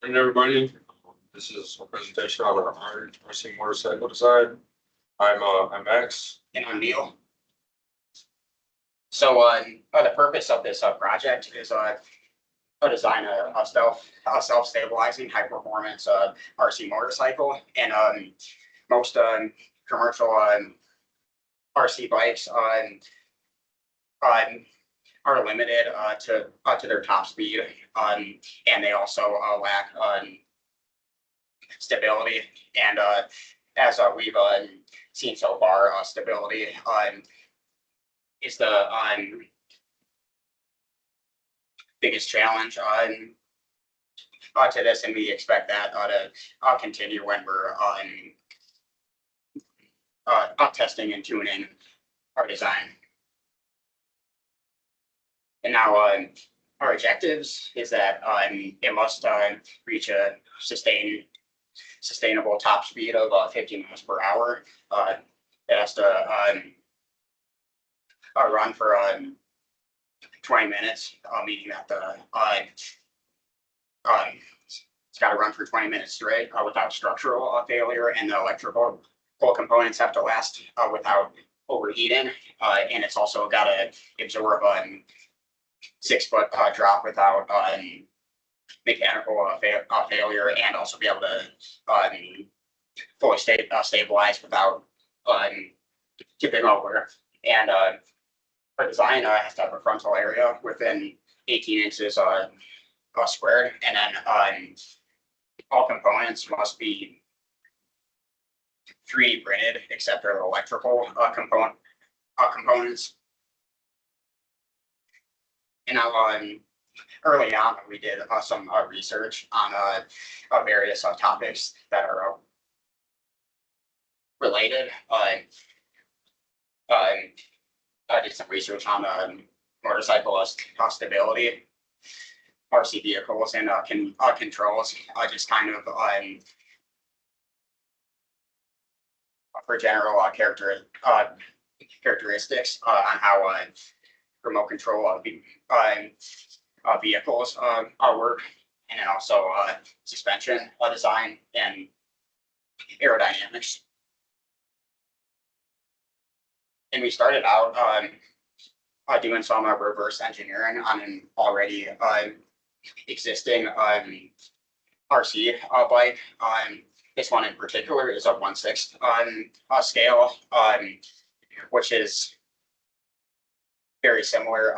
Morning, everybody. This is a presentation on our RC motorcycle design. I'm Max. And I'm Neil. So the purpose of this project is design a self-stabilizing high performance RC motorcycle, and most commercial RC bikes are limited to their top speed, and they also lack stability. And as we've seen so far, stability is the biggest challenge to this, and we expect that to continue when we're testing and tuning our design. And now our objectives is that it must reach a sustainable top speed of 50 miles per hour. It has to run for 20 minutes, meaning that it's got to run for 20 minutes straight without structural failure, and the electrical components have to last without overheating, and it's also got to absorb 6-foot drop without mechanical failure, and also be able to fully stabilize without tipping over. And our design has to have a frontal area within 18 inches squared, and then all components must be 3D printed except for the electrical components. And now, early on, we did some research on various topics that are related. I did some research on motorcycle stability, RC vehicles, and controls, just kind of for general characteristics on how remote control vehicles work, and then also suspension design and aerodynamics. And we started out doing some reverse engineering on an already existing RC bike. This one in particular is a 1/6 scale, which is very similar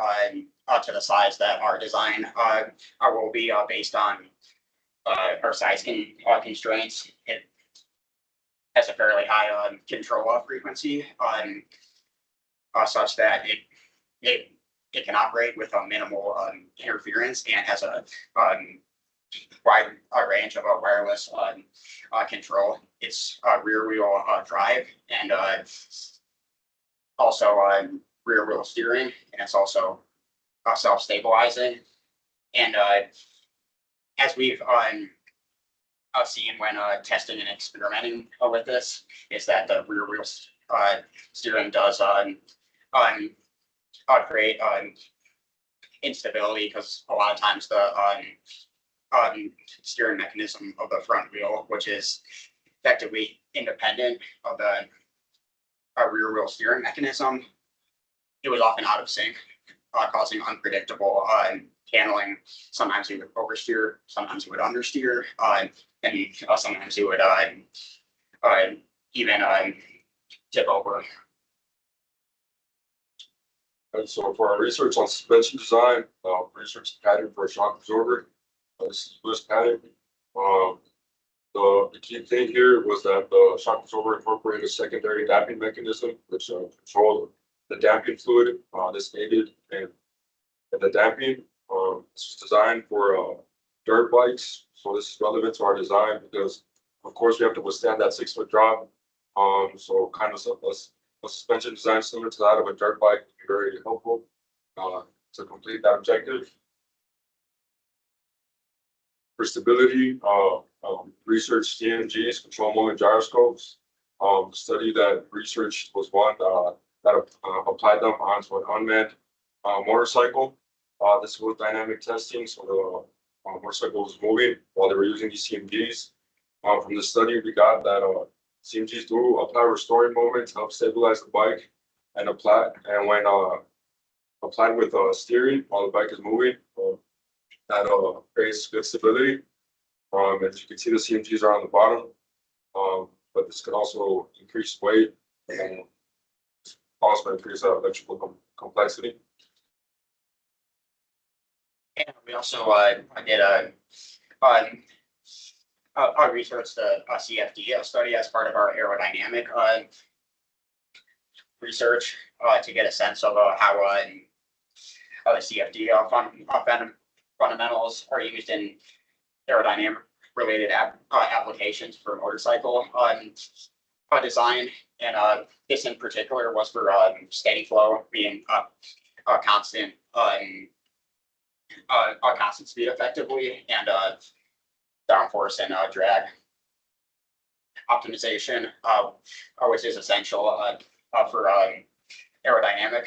to the size that our design will be based on our size constraints. It has a fairly high control frequency, such that it can operate with a minimal interference, and has a wide range of wireless control. It's rear wheel drive, and also rear wheel steering, and it's also self-stabilizing. And as we've seen when testing and experimenting with this, is that the rear wheel steering does create instability, because a lot of times the steering mechanism of the front wheel, which is effectively independent of the rear wheel steering mechanism, it was often out of sync, causing unpredictable handling. Sometimes it would oversteer, sometimes it would understeer, and sometimes it would even tip over. And so for our research on suspension design, research pattern for a shock absorber. This is US pattern. The key thing here was that the shock absorber incorporated a secondary damping mechanism, which controlled the damping fluid. This aided in the damping. This was designed for dirt bikes, so this is relevant to our design because, of course, we have to withstand that 6-foot drop. So kind of a suspension design similar to that of a dirt bike would be very helpful to complete that objective. For stability, research CMGs, control moment gyroscopes. The study that researched was one that applied them onto an unmanned motorcycle. This was dynamic testing, so the motorcycle was moving while they were using these CMGs. From the study, we got that CMGs do apply restoring moment to help stabilize the bike, and when applied with steering while the bike is moving, that creates good stability. As you can see, the CMGs are on the bottom, but this could also increase weight and also increase electrical complexity. And we also did a research the CFD study as part of our aerodynamic research to get a sense of how the CFD fundamentals are used in aerodynamic related applications for motorcycle design. And this in particular was for steady flow being a constant speed effectively, and downforce and drag optimization, which is essential for aerodynamic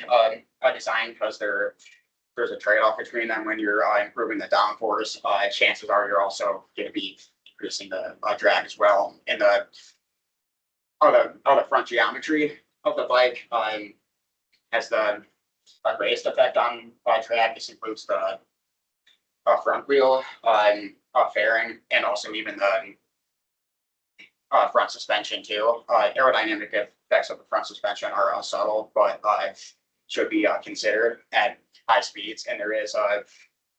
design, because there's a trade-off between them. When you're improving the downforce, chances are you're also going to be increasing the drag as well. And the front geometry of the bike has the greatest effect on drag. This includes the front wheel fairing, and also even the front suspension too. Aerodynamic effects of the front suspension are subtle, but should be considered at high speeds, and there is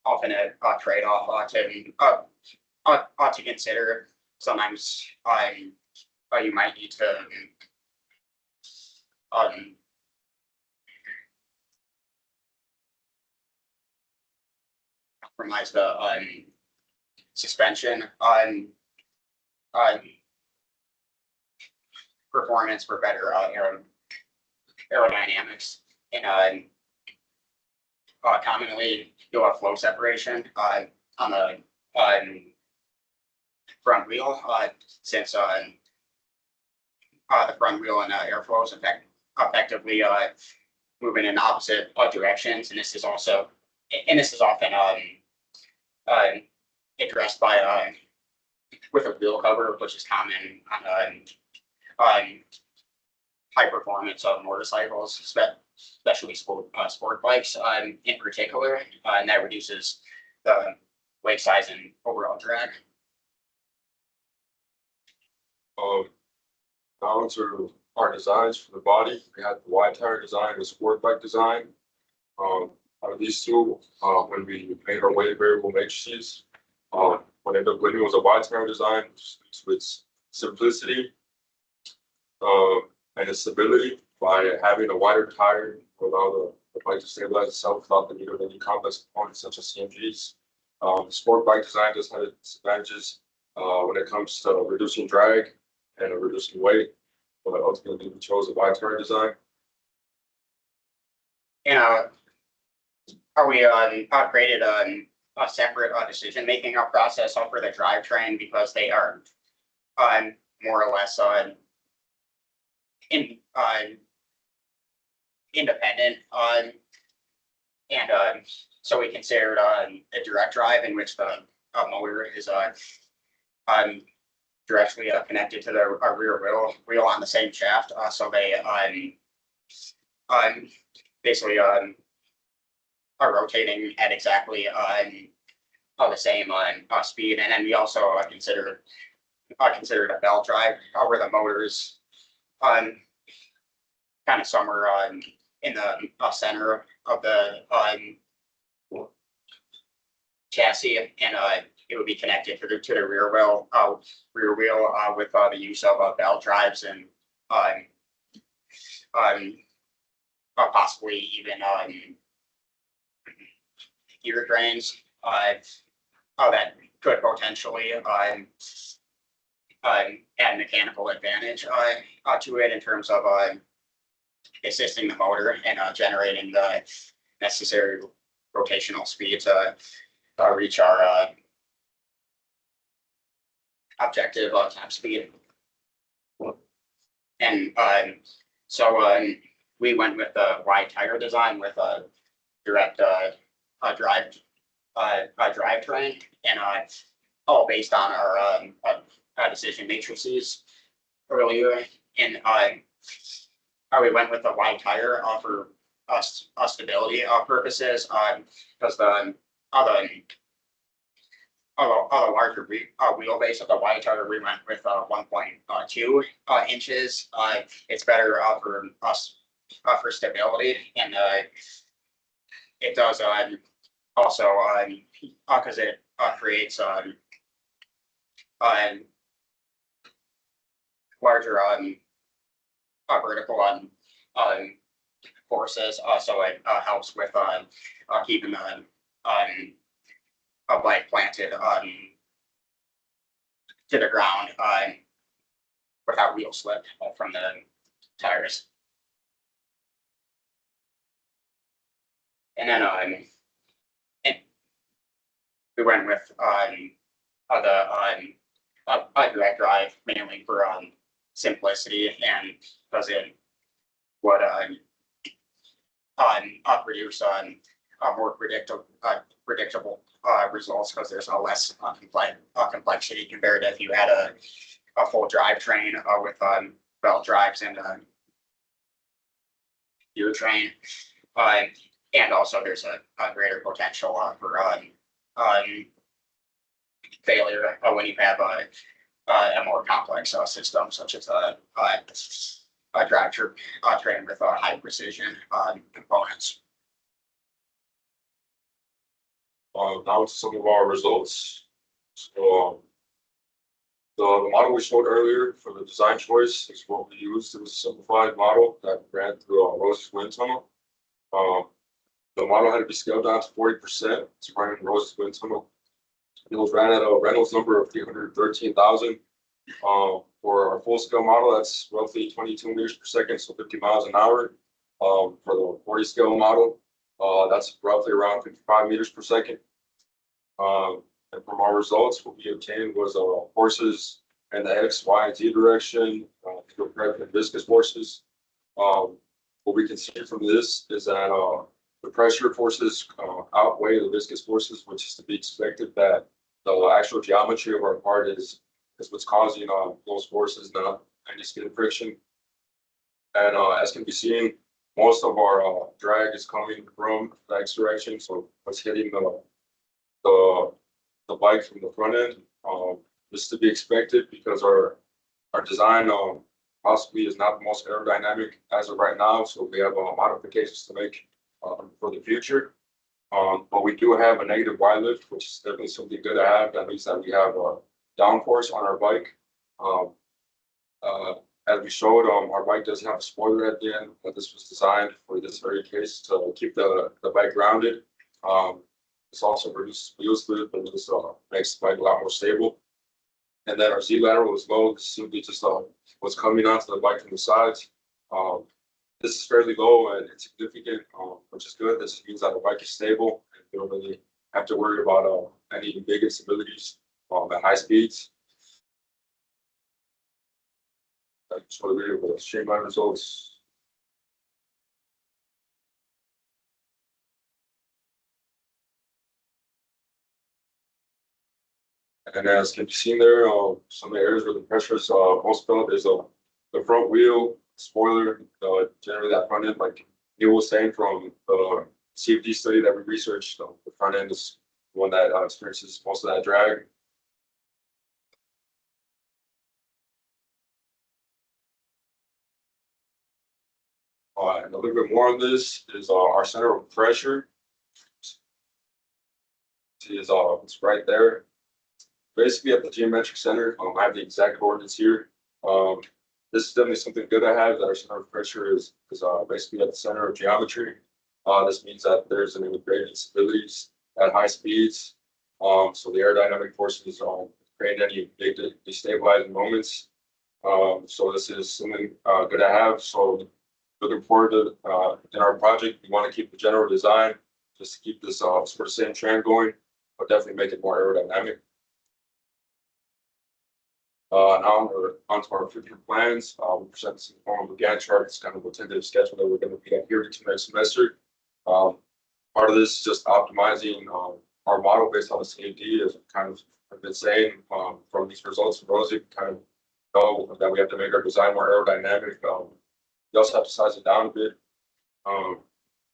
often a trade-off to consider. Sometimes you might need to compromise the suspension performance for better aerodynamics. And commonly you'll have flow separation on the front wheel, since the front wheel and airflow is effectively moving in opposite directions, and this is often addressed by with a wheel cover, which is common on high performance motorcycles, especially sport bikes in particular, and that reduces the weight size and overall drag. Now to our designs for the body, we had the wide tire design, the sport bike design. Out of these two, when we made our weight variable matrices, what ended up winning was a wide tire design, with its simplicity and its stability, by having a wider tire to allow the bike to stabilize itself without the need of any complex components such as CMGs. The sport bike design just had its advantages when it comes to reducing drag and reducing weight, but ultimately we chose a wide tire design. And we created a separate decision-making process for the drivetrain, because they are more or less independent, and so we considered a direct drive in which the motor is directly connected to the rear wheel on the same shaft, so they basically are rotating at exactly the same speed. And then we also considered a belt drive, where the motors kind of somewhere in the center of the chassis, and it would be connected to the rear wheel with the use of belt drives, and possibly even gear trains that could potentially add mechanical advantage to it in terms of assisting the motor and generating the necessary rotational speed to reach our objective top speed. And so we went with the wide tire design with a direct drive drivetrain, and all based on our decision matrices earlier. And we went with the wide tire for stability purposes, because the larger wheelbase of the wide tire, we went with 1.2 inches. It's better for us for stability, and it does also because it creates larger vertical forces. So it helps with keeping the a bike planted to the ground without wheel slip from the tires. And then and we went with direct drive mainly for simplicity, and because it would produce more predictable results, because there's no less complexity compared to if you had a full drivetrain with belt drives and gear train. And also there's a greater potential for failure when you have a more complex system, such as a drivetrain with high precision components. Now to some of our results. So the model we showed earlier for the design choice is what we used. It was a simplified model that ran through a Rose's wind tunnel. The model had to be scaled down to 40% to run in Rose's wind tunnel. It was ran at a Reynolds number of 313,000. For our full scale model, that's roughly 22 meters per second, so 50 miles an hour. For the 40 scale model, that's roughly around 55 meters per second. And from our results, what we obtained was forces in the X, Y, and Z direction compared to viscous forces. What we can see from this is that the pressure forces outweigh the viscous forces, which is to be expected, that the actual geometry of our part is what's causing those forces, not any skin friction. And as can be seen, most of our drag is coming from the X direction, so what's hitting the bike from the front end. This is to be expected because our design possibly is not the most aerodynamic as of right now, so we have modifications to make for the future. But we do have a negative Y lift, which is definitely something good to have. That means that we have a downforce on our bike. As we showed, our bike does have a spoiler at the end, but this was designed for this very case to keep the bike grounded. This also reduces wheel slip, and this makes the bike a lot more stable. And then our Z lateral is low. This is simply just what's coming onto the bike from the sides. This is fairly low and insignificant, which is good. This means that the bike is stable, and we don't really have to worry about any big instabilities at high speeds. I just want to read the streamline results. And as can be seen there, some of the areas where the pressure is most felt is the front wheel, spoiler, generally that front end, like Neil was saying from the CFD study that we researched, the front end is the one that experiences most of that drag. And a little bit more on this is our center of pressure. See, it's right there. Basically at the geometric center. I have the exact coordinates here. This is definitely something good I have, that our center of pressure is basically at the center of geometry. This means that there's an great instabilities at high speeds. So the aerodynamic forces create any big destabilizing moments. So this is something good to have. So looking forward to in our project, we want to keep the general design just to keep this sort of same trend going, but definitely make it more aerodynamic. Now we're onto our future plans. We present this in the form of a Gantt chart. It's kind of a tentative schedule that we're going to be adhering to next semester. Part of this is just optimizing our model based on the CAD is kind of, I've been saying, from these results from Rosie, kind of know that we have to make our design more aerodynamic. We also have to size it down a bit.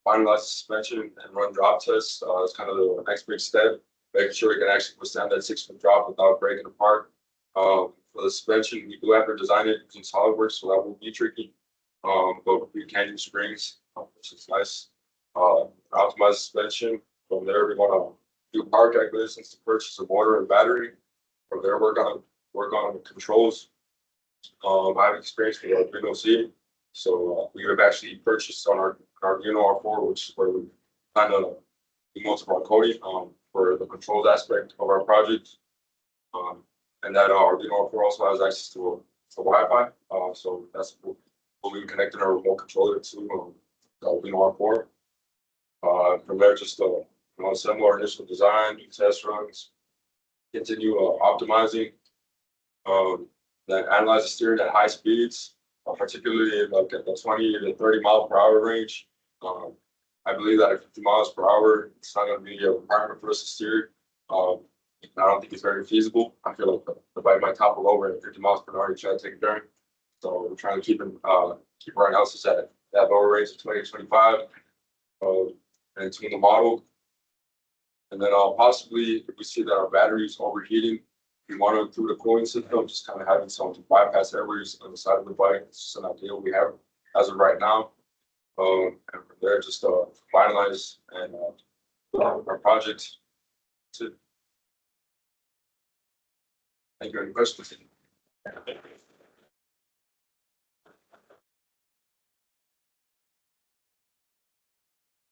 Finalize the suspension and run drop tests. It's kind of the next big step, making sure we can actually withstand that 6-foot drop without breaking apart. For the suspension, we do have to design it using SolidWorks, so that will be tricky. But we can use springs, which is nice. Optimize suspension. From there, we want to do power calculations to purchase a motor and battery. From there, work on controls. I have experience with Arduino C, so we have actually purchased on our Arduino R4, which is where we kind of do most of our coding for the controls aspect of our project. And that Arduino R4 also has access to Wi-Fi, so that's what we connected our remote controller to the Arduino R4. From there, just assemble our initial design, do test runs, continue optimizing, then analyze the steering at high speeds, particularly like at the 20 to 30 mile per hour range. I believe that at 50 miles per hour, it's not going to be a requirement for us to steer. I don't think it's very feasible. I feel like the bike might topple over at 50 miles per hour and try to take a turn. So we're trying to keep our analysis at that lower range of 20 to 25 and tune the model. And then possibly if we see that our battery is overheating, we want to include a cooling system, just kind of having some bypass airways on the side of the bike. It's just an idea we have as of right now. And from there, just finalize and our project. That's it. Thank you. Any questions?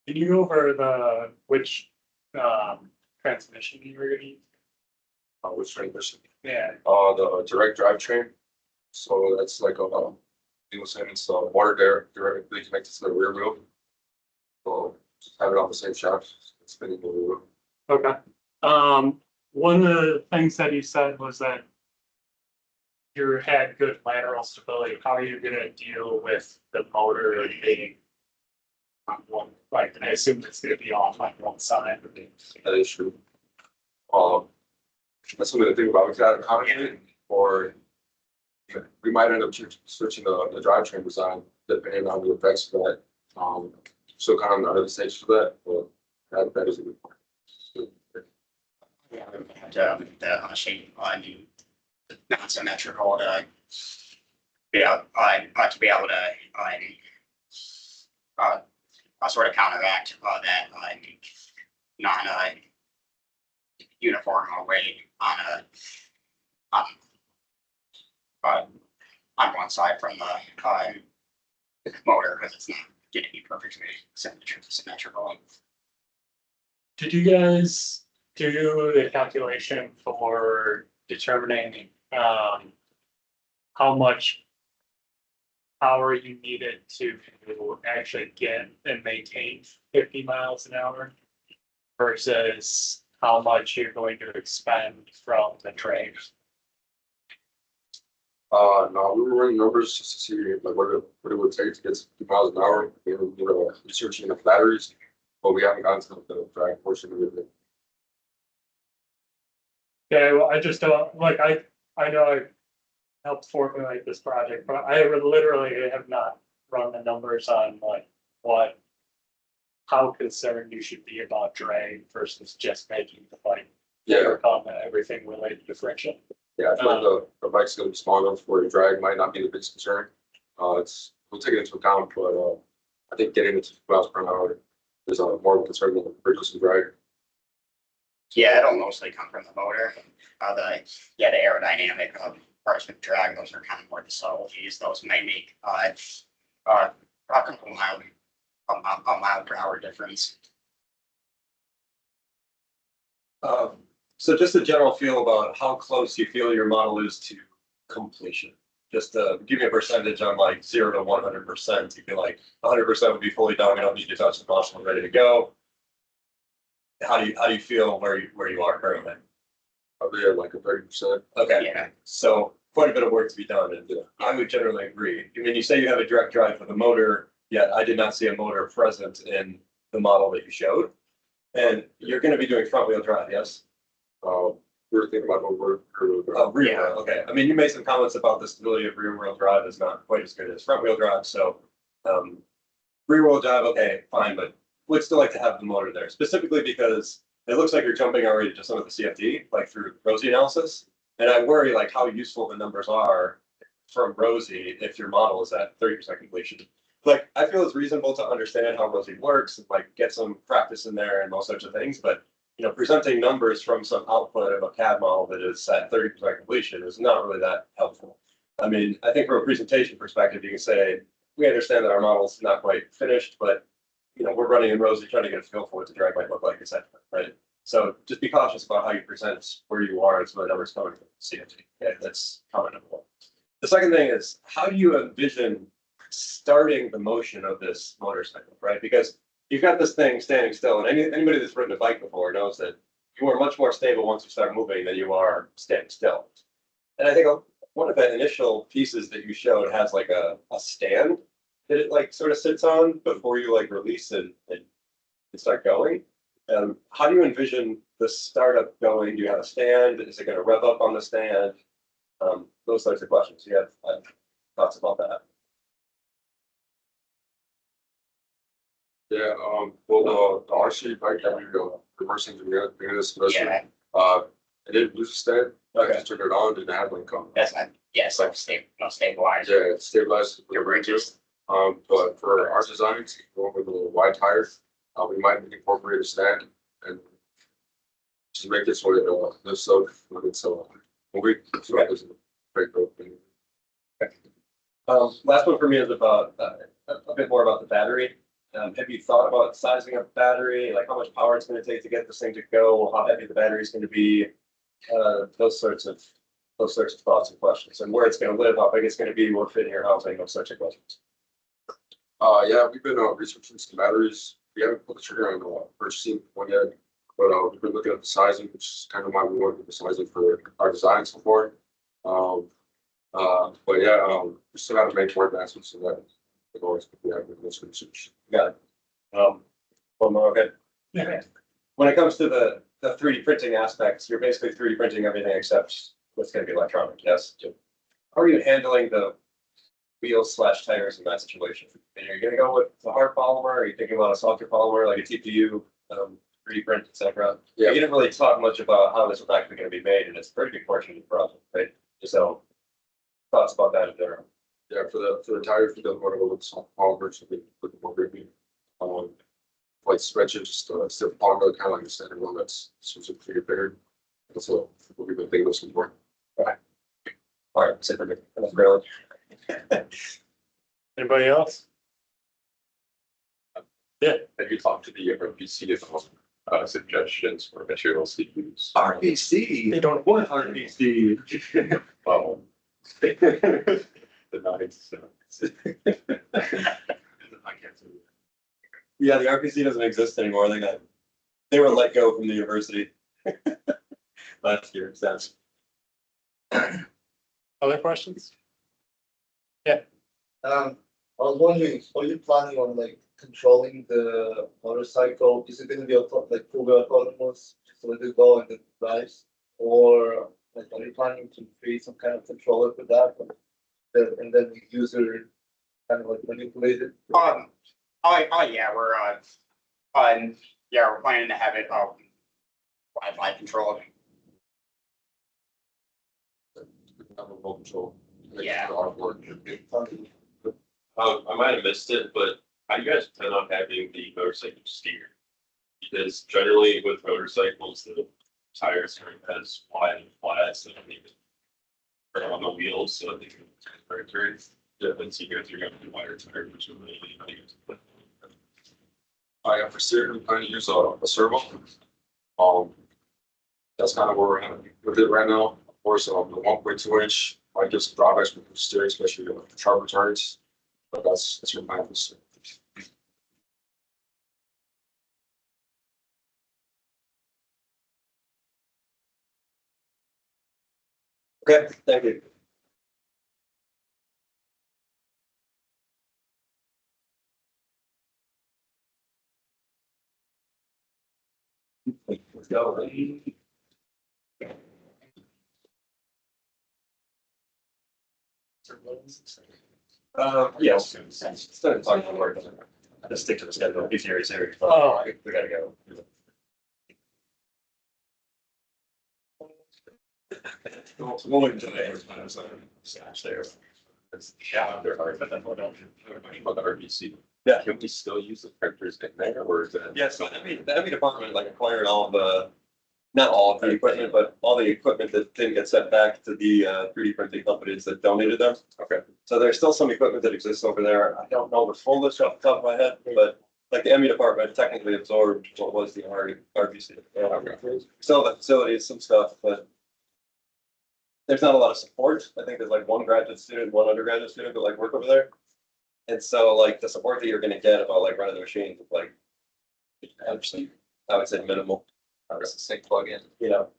Can you go over which transmission you were gonna use? Which transmission? Yeah. The direct drivetrain. So that's like saying it's a motor there directly connected to the rear wheel. So just have it on the same shaft. It's spinning the rear wheel. Okay. One of the things that you said was that you had good lateral stability. How are you gonna deal with the motor being on one? Like, I assume it's gonna be off on one side. That is true. That's something to think about. We could add a comment, or we might end up switching the drivetrain design depending on the effects of that. So kind of in the early stage for that, but that is a good point. Yeah, we have to the shape new non-symmetrical to be able to sort of counteract that non uniform weight on one side from the motor, because it's not going to be perfectly symmetrical. Did you guys do the calculation for determining how much power you needed to actually get and maintain 50 miles an hour versus how much you're going to expend from the train? No, we were running numbers just to see like what it would take to get 50 miles an hour. We were researching the batteries, but we haven't gotten to the drag portion of it. Yeah, well, I just don't like I know I helped formulate this project, but I literally have not run the numbers on like how concerned you should be about drag versus just making the bike overcome everything related to friction. Yeah, I feel like the bike's gonna be small enough where your drag might not be the biggest concern. We'll take it into account, but I think getting it to 50 miles per hour is more of a concern than reducing drag. Yeah, it'll mostly come from the motor. The aerodynamic parts with drag, those are kind of more the subtleties. Those may make a mile per hour difference. So just a general feel about how close you feel your model is to completion. Just give me a percentage on like 0 to 100%. You feel like 100% would be fully done. We don't need to touch the model, ready to go. How do you feel where you are currently? Probably at like a 30%. Okay. Yeah. So quite a bit of work to be done, and I would generally agree. I mean, you say you have a direct drive for the motor, yet I did not see a motor present in the model that you showed. And you're gonna be doing front wheel drive, yes? We were thinking about over. Oh, rear Yeah. wheel, okay. I mean, you made some comments about the stability of rear wheel drive is not quite as good as front wheel drive, so. Rear wheel drive, okay, fine, but would still like to have the motor there, specifically because it looks like you're jumping already to some of the CFD, like through Rosie analysis. And I worry like how useful the numbers are from Rosie if your model is at 30% completion. Like, I feel it's reasonable to understand how Rosie works and like get some practice in there and those sorts of things, but presenting numbers from some output of a CAD model that is at 30% completion is not really that helpful. I mean, I think from a presentation perspective, you can say, we understand that our model's not quite finished, but we're running in Rosie trying to get a feel for what the drag might look like, et cetera, right? So just be cautious about how you present where you are and some of the numbers coming from CFD. Yeah, that's comment number one. The second thing is, how do you envision starting the motion of this motorcycle, right? Because you've got this thing standing still, and anybody that's ridden a bike before knows that you are much more stable once you start moving than you are standing still. And I think one of the initial pieces that you showed has like a stand that it like sort of sits on before you like release and start going. How do you envision the startup going? Do you have a stand? Is it going to rev up on the stand? Those types of questions. You have thoughts about that? Yeah, well, the RC bike that we go reversing to this semester, Yeah, it didn't lose a stand. I Okay. just turned it on and it had like that's not, yes, like stabilized. yeah, it stabilized Your bridges. But for our designs, going with a little wide tire, we might incorporate a stand and just make it so it lifts up when it's moving. So it doesn't break open. Last one for me is about a bit more about the battery. Have you thought about sizing up battery, like how much power it's going to take to get this thing to go, how heavy the battery is going to be, those sorts of thoughts and questions, and where it's going to live, how big it's going to be, what fit in your housing, those sorts of questions. Yeah, we've been researching some batteries. We haven't put the trigger on purchasing one yet, but we've been looking at the sizing, which is kind of why we wanted the sizing for our design so far. But yeah, we still have to make more advancements in that. We have this research. Got it. One more, okay. Yeah. When it comes to the 3D printing aspects, you're basically 3D printing everything except what's going to be electronic, yes? How are you handling the wheels/tires in that situation? Are you going to go with the hard polymer? Are you thinking about a softer polymer like a TPU, 3D print, et cetera? Yeah. You didn't really talk much about how this was actually going to be made, and it's a pretty big portion of the project, right? So thoughts about that in general. Yeah, for the tires, we don't want to go with soft polymer, so we put more grippy. Like stretches, just stiff polymer, kind of like the standard one that's specifically repaired. That's what we've been thinking of some more. All right, that's it for me. That's brilliant. Anybody else? Have you talked to the RPC about suggestions for materials to use? RBC. They don't want RPC. Well, the nines. I can't do Yeah, the RPC doesn't exist anymore. They were let go from the university last year. Sad. Other questions? I was wondering, are you planning on like controlling the motorcycle? Is it gonna be like fully autonomous, just let it go and it drives? Or like are you planning to create some kind of controller for that? And then the user kind of like manipulate it? Yeah, we're planning to have it, Wi-Fi controlled. Have a remote control. Yeah. I might have missed it, but how do you guys plan on having the motorcycle steer? Because generally with motorcycles, the tires are as wide and flat, so they are on the wheels, so they can turn very different. So you guys are going to be wider tires, which is really Yeah, for steering, we plan to use a servo. That's kind of where we're at with it right now. Of course, the 1.2 inch might give some drawbacks with the steering, especially with the sharp returns. But that's your plan for steering. Okay, thank you. Let's go. Yes. Instead of talking about work, just stick to the schedule. These areas here. Oh. We gotta go. We'll wait until they snatch there. Yeah, they're hard, but then what else? About the RBC. Yeah. Can we still use the printers in there or is that? Yeah, so the ME department like acquired all the, not all of the equipment, but all the equipment that didn't get sent back to the 3D printing companies that donated them. Okay. So there's still some equipment that exists over there. I don't know the full list off the top of my head, but like the ME department technically absorbed what was the RBC. Still the facilities, some stuff, but there's not a lot of support. I think there's like one graduate student, one undergraduate student that like work over there. And so like the support that you're gonna get about like running the machines, like, I would say minimal. That's a sick plug-in. You know.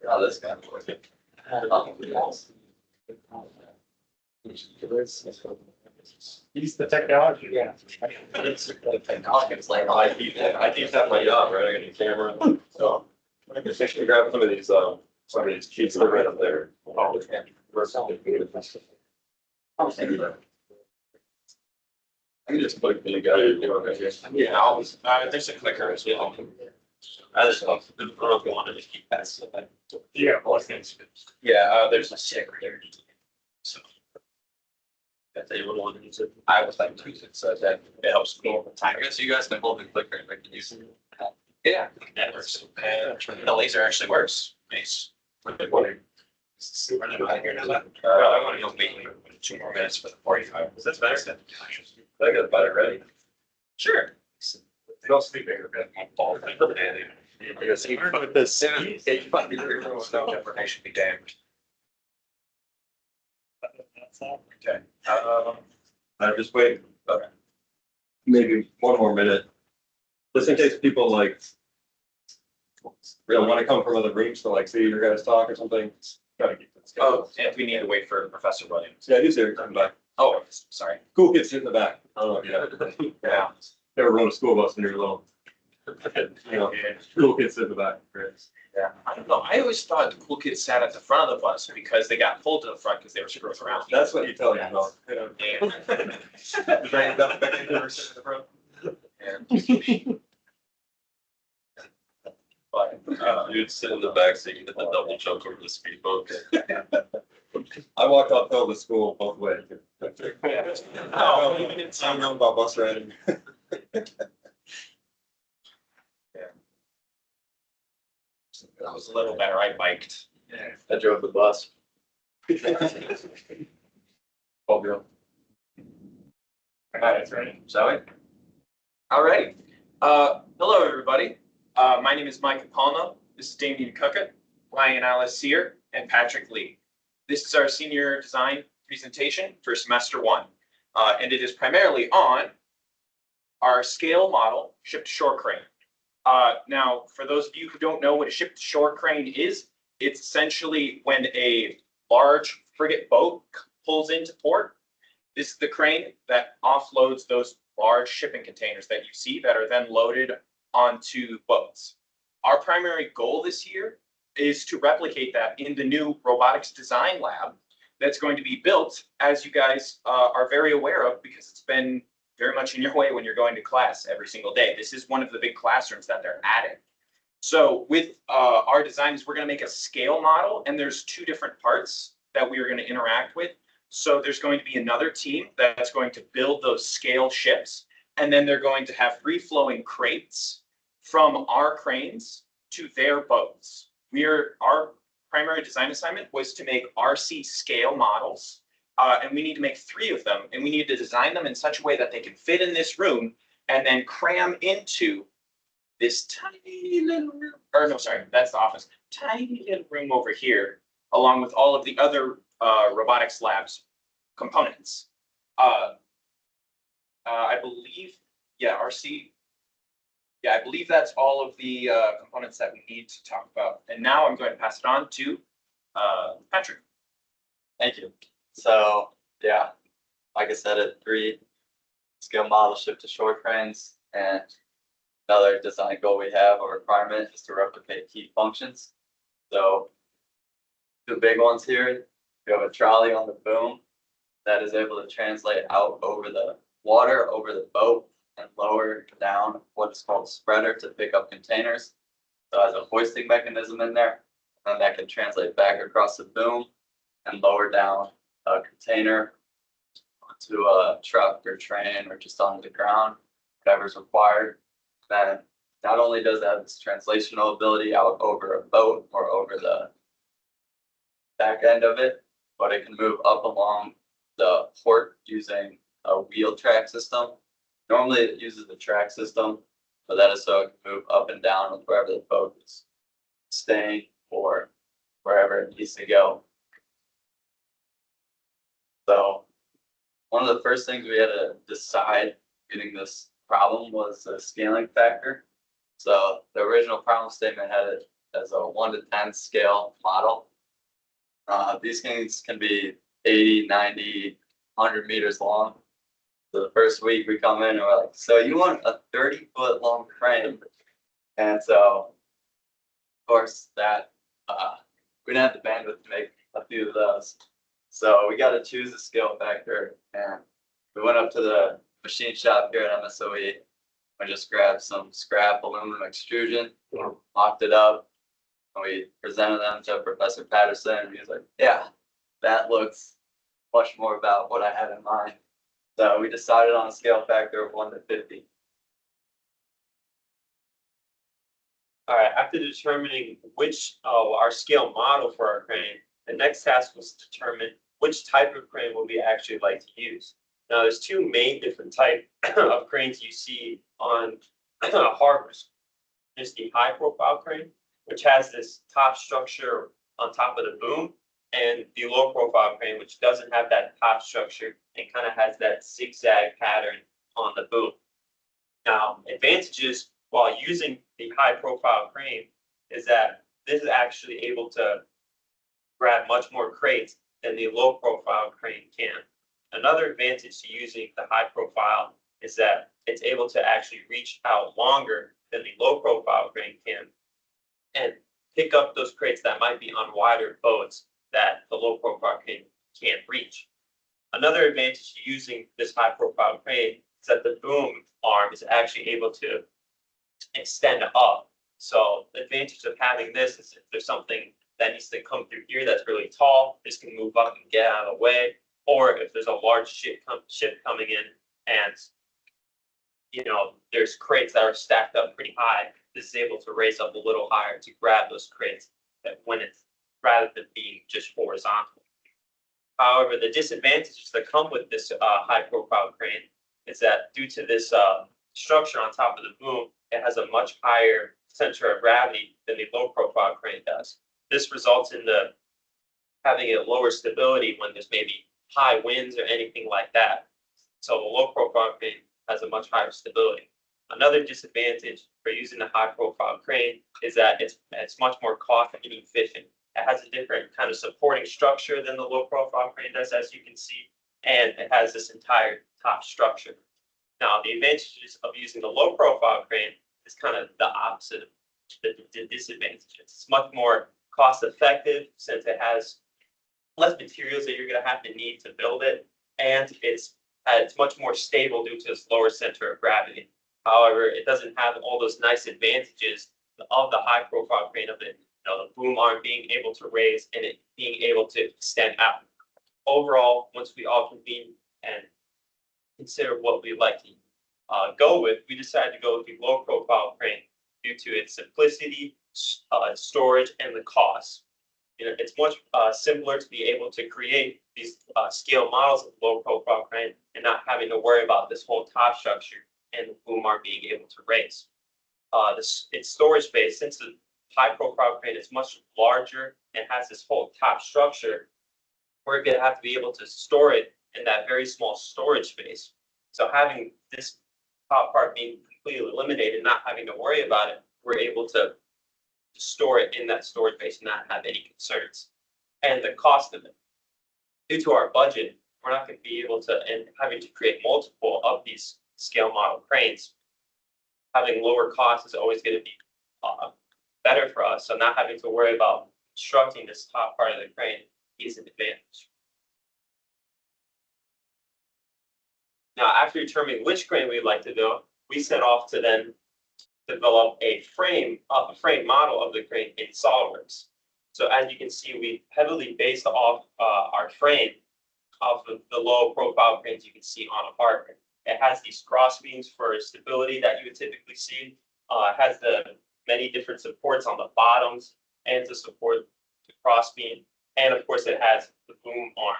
Oh, this guy. Use the technology, yeah. I keep having my job, right? I got a camera, so I can actually grab some of these cheats that are right up there. I can just put the guy. Yeah, there's a clicker as well. I just don't know if you want to just keep that. Yeah, well, things. Yeah, there's a sticker there. So If they would want to use it. I would like to use it so that it helps me over time. I guess you guys can hold the clicker and make it use it. Yeah, that works. And the laser actually works. Nice. I want You'll be 2 more minutes for the 45. That's better. I got about it ready. Sure. Don't sleep bigger. With this. Information be damned. Okay. I just wait. Okay. Maybe one more minute. Just in case people like. Really want to come from other rooms to like see your guys talk or something. Gotta keep it scheduled. Oh, and we need to wait for Professor Williams. Yeah, he's here, coming back. Oh, sorry. Cool kids sit in the back. I don't know if you have. Yeah. Never rode a school bus when you were little. You know, cool kids sit in the back. Yeah. I don't know. I always thought the cool kids sat at the front of the bus because they got pulled to the front because they were screwing around. That's what you tell you about. Yeah. The band got back in the sit in the front. But, You'd sit in the back so you can hit the double jump over the speed bump. I walked uphill to school both ways. Oh. I know about bus riding. that was a little better. I biked. I drove the bus. Oh, yeah. That's right. Shall we? All right. Hello, everybody. My name is Mike Palma. This is Damien Cuckett, Ryan Alice Sear, and Patrick Lee. This is our senior design presentation for semester 1. And it is primarily on our scale model ship-to-shore crane. Now, for those of you who don't know what a ship-to-shore crane is, it's essentially when a large frigate boat pulls into port. This is the crane that offloads those large shipping containers that you see that are then loaded onto boats. Our primary goal this year is to replicate that in the new robotics design lab that's going to be built, as you guys are very aware of, because it's been very much in your way when you're going to class every single day. This is one of the big classrooms that they're adding. So with our designs, we're going to make a scale model, and there's 2 different parts that we are going to interact with. So there's going to be another team that's going to build those scale ships, and then they're going to have free-flowing crates from our cranes to their boats. Our primary design assignment was to make RC scale models, and we need to make 3 of them, and we need to design them in such a way that they can fit in this room and then cram into this tiny little room, or no, sorry, that's the office, tiny little room over here, along with all of the other robotics labs components. I believe, yeah, RC. Yeah, I believe that's all of the components that we need to talk about. And now I'm going to pass it on to Patrick. Thank you. So, yeah, like I said, at 3 scale model shift to short cranes, and another design goal we have or requirement is to replicate key functions. So the big ones here, we have a trolley on the boom that is able to translate out over the water, over the boat, and lower down what is called a spreader to pick up containers. So it has a hoisting mechanism in there, and that can translate back across the boom and lower down a container onto a truck or train or just onto the ground, whatever's required. Then not only does it have this translational ability out over a boat or over the back end of it, but it can move up along the port using a wheel track system. Normally it uses the track system, but that is so it can move up and down with wherever the boat is staying or wherever it needs to go. So one of the first things we had to decide getting this problem was the scaling factor. So the original problem statement had it as a 1 to 10 scale model. These things can be 80, 90, 100 meters long. So the first week we come in and we're like, so you want a 30-foot long crane? And so, of course, that we didn't have the bandwidth to make a few of those. So we got to choose a scale factor, and we went up to the machine shop here at MSOE. I just grabbed some scrap aluminum extrusion, mocked it up, and we presented them to Professor Patterson, and he was like, yeah, that looks much more about what I had in mind. So we decided on a scale factor of 1 to 50. All right, after determining which our scale model for our crane, the next task was to determine which type of crane would we actually like to use. Now, there's two main different types of cranes you see on harbors. There's the high profile crane, which has this top structure on top of the boom, and the low profile crane, which doesn't have that top structure and kind of has that zigzag pattern on the boom. Now, advantages while using the high profile crane is that this is actually able to grab much more crates than the low profile crane can. Another advantage to using the high profile is that it's able to actually reach out longer than the low profile crane can and pick up those crates that might be on wider boats that the low profile crane can't reach. Another advantage to using this high profile crane is that the boom arm is actually able to extend up. So the advantage of having this is if there's something that needs to come through here that's really tall, this can move up and get out of the way. Or if there's a large ship coming in and there's crates that are stacked up pretty high, this is able to raise up a little higher to grab those crates when it's rather than being just horizontal. However, the disadvantages that come with this high profile crane is that due to this structure on top of the boom, it has a much higher center of gravity than the low profile crane does. This results in having a lower stability when there's maybe high winds or anything like that. So the low profile crane has a much higher stability. Another disadvantage for using the high profile crane is that it's much more cost inefficient. It has a different kind of supporting structure than the low profile crane does, as you can see, and it has this entire top structure. Now, the advantages of using the low profile crane is kind of the opposite of the disadvantages. It's much more cost effective since it has less materials that you're going to have to need to build it, and it's much more stable due to its lower center of gravity. However, it doesn't have all those nice advantages of the high profile crane of it, the boom arm being able to raise and it being able to extend out. Overall, once we all convene and consider what we'd like to go with, we decided to go with the low profile crane due to its simplicity, storage, and the cost. It's much simpler to be able to create these scale models of low profile crane and not having to worry about this whole top structure and the boom arm being able to raise. Its storage space, since the high profile crane is much larger and has this whole top structure, we're going to have to be able to store it in that very small storage space. So having this top part being completely eliminated, not having to worry about it, we're able to store it in that storage space and not have any concerns. And the cost of it. Due to our budget, we're not gonna be able to, and having to create multiple of these scale model cranes, having lower costs is always gonna be better for us, so not having to worry about constructing this top part of the crane is an advantage. Now, after determining which crane we'd like to build, we set off to then develop a frame model of the crane in SolidWorks. So as you can see, we heavily based off our frame off of the low profile cranes you can see on a hardware. It has these cross beams for stability that you would typically see. It has the many different supports on the bottoms and to support the cross beam. And of course, it has the boom arm.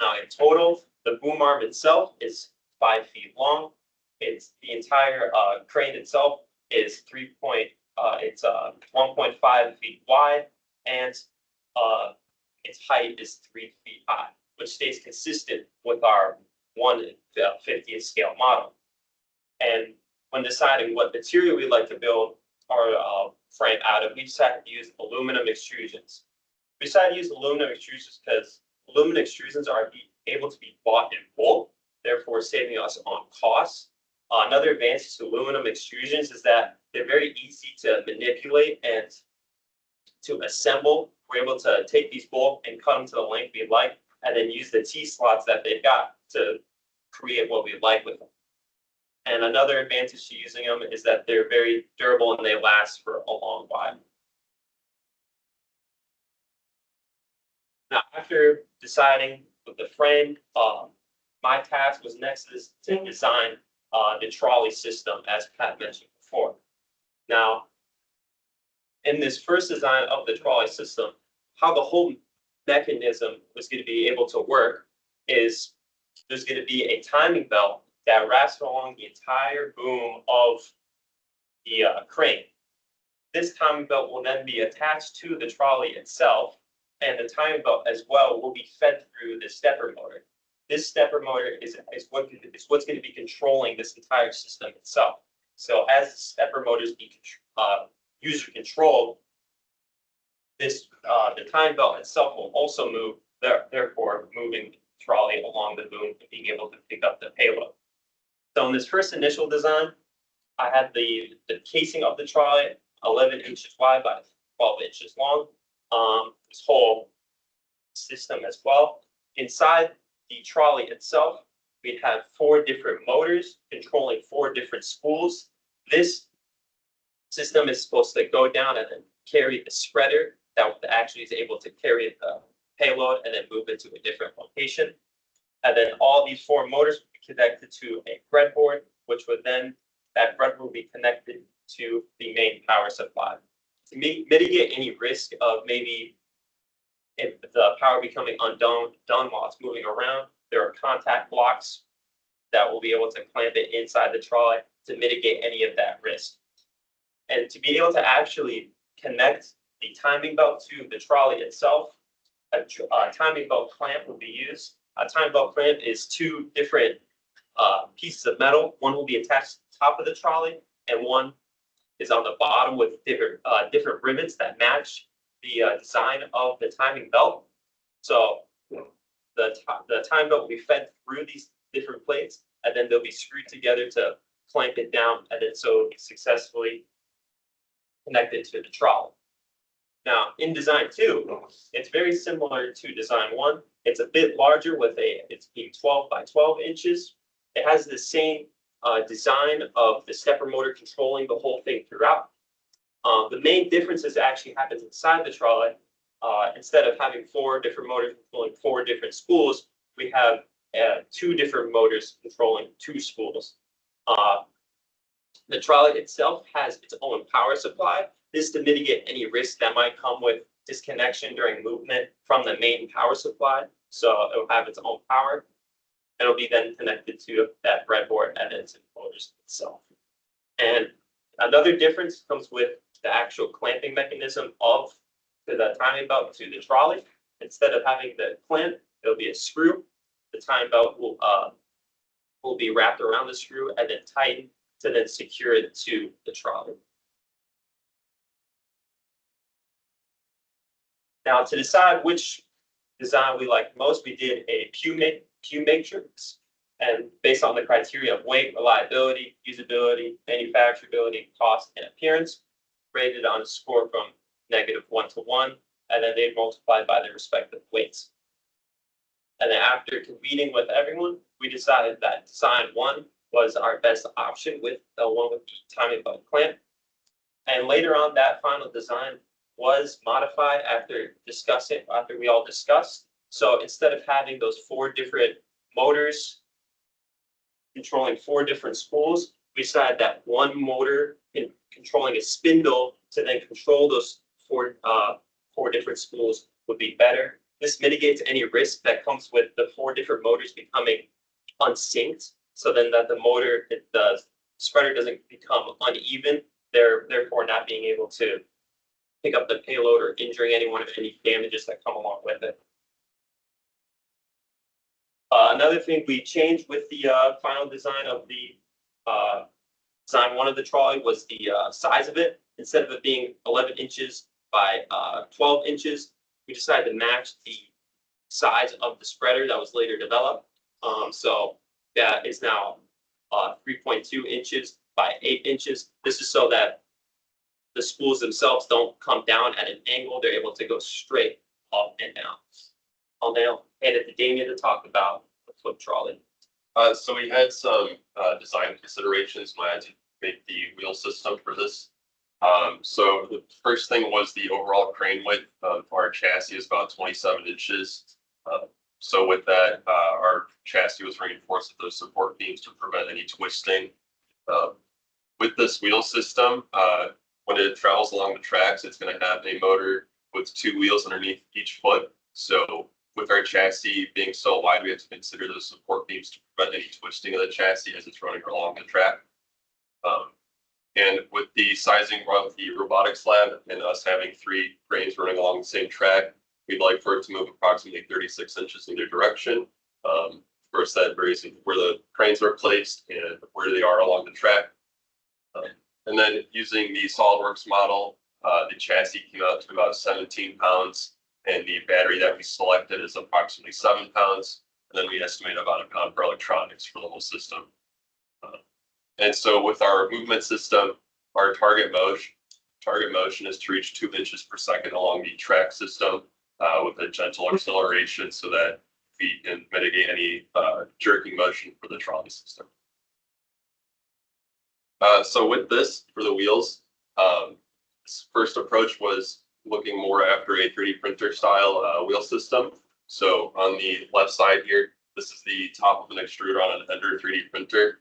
Now, in total, the boom arm itself is 5 feet long. It's the entire crane itself is 1.5 feet wide, and its height is 3 feet high, which stays consistent with our 1/50th scale model. And when deciding what material we'd like to build our frame out of, we decided to use aluminum extrusions. We decided to use aluminum extrusions because aluminum extrusions are able to be bought in bulk, therefore saving us on costs. Another advantage to aluminum extrusions is that they're very easy to manipulate and to assemble. We're able to take these bulk and cut them to the length we like, and then use the T-slots that they've got to create what we like with them. And another advantage to using them is that they're very durable and they last for a long while. Now, after deciding with the frame, my task was next to design the trolley system, as Pat mentioned before. Now, in this first design of the trolley system, how the whole mechanism was going to be able to work is there's going to be a timing belt that wraps along the entire boom of the crane. This timing belt will then be attached to the trolley itself, and the timing belt as well will be fed through the stepper motor. This stepper motor is what's going to be controlling this entire system itself. So as the stepper motors be user controlled, the time belt itself will also move, therefore moving the trolley along the boom and being able to pick up the payload. So in this first initial design, I had the casing of the trolley 11 inches wide by 12 inches long. This whole system as well. Inside the trolley itself, we have 4 different motors controlling 4 different spools. This system is supposed to go down and then carry the spreader that actually is able to carry the payload and then move it to a different location. And then all these 4 motors will be connected to a breadboard, which would then, that breadboard will be connected to the main power supply. To mitigate any risk of maybe if the power becoming undone while it's moving around, there are contact blocks that will be able to clamp it inside the trolley to mitigate any of that risk. And to be able to actually connect the timing belt to the trolley itself, a timing belt clamp will be used. A timing belt clamp is 2 different pieces of metal. One will be attached to the top of the trolley, and one is on the bottom with different rivets that match the design of the timing belt. So the timing belt will be fed through these different plates, and then they'll be screwed together to clamp it down, and then so it'll be successfully connected to the trolley. Now, in design 2, it's very similar to design 1. It's a bit larger it's being 12 by 12 inches. It has the same design of the stepper motor controlling the whole thing throughout. The main differences actually happens inside the trolley. Instead of having 4 different motors controlling 4 different spools, we have 2 different motors controlling 2 spools. The trolley itself has its own power supply. This to mitigate any risk that might come with disconnection during movement from the main power supply. So it will have its own power. It'll be then connected to that breadboard and then to the motors itself. And another difference comes with the actual clamping mechanism of the timing belt to the trolley. Instead of having the clamp, it'll be a screw. The timing belt will be wrapped around the screw and then tightened to then secure it to the trolley. Now, to decide which design we liked most, we did a Q matrix. And based on the criteria of weight, reliability, usability, manufacturability, cost, and appearance, rated on a score from -1 to 1, and then they multiplied by their respective weights. And then after convening with everyone, we decided that design 1 was our best option with the one with the timing belt clamp. And later on, that final design was modified after we all discussed. So instead of having those 4 different motors controlling 4 different spools, we decided that one motor in controlling a spindle to then control those 4 different spools would be better. This mitigates any risk that comes with the 4 different motors becoming unsynced. So then that the spreader doesn't become uneven, therefore not being able to pick up the payload or injuring anyone of any damages that come along with it. Another thing we changed with the final design of the design 1 of the trolley was the size of it. Instead of it being 11 inches by 12 inches, we decided to match the size of the spreader that was later developed. So that is now 3.2 inches by 8 inches. This is so that the spools themselves don't come down at an angle. They're able to go straight up and down. I'll now hand it to Damien to talk about the flip trolley. So we had some design considerations when I had to make the wheel system for this. So the first thing was the overall crane width of our chassis is about 27 inches. So with that, our chassis was reinforced with those support beams to prevent any twisting. With this wheel system, when it travels along the tracks, it's going to have a motor with 2 wheels underneath each foot. So with our chassis being so wide, we have to consider those support beams to prevent any twisting of the chassis as it's running along the track. And with the sizing of the robotics lab and us having 3 cranes running along the same track, we'd like for it to move approximately 36 inches in either direction. Of course, that varies with where the cranes are placed and where they are along the track. And then using the SolidWorks model, the chassis came out to about 17 pounds, and the battery that we selected is approximately 7 pounds. And then we estimate about 1 pound for electronics for the whole system. And so with our movement system, our target motion is to reach 2 inches per second along the track system with a gentle acceleration so that we can mitigate any jerking motion for the trolley system. So with this, for the wheels, this first approach was looking more after a 3D printer style wheel system. So on the left side here, this is the top of an extruder on an Ender 3D printer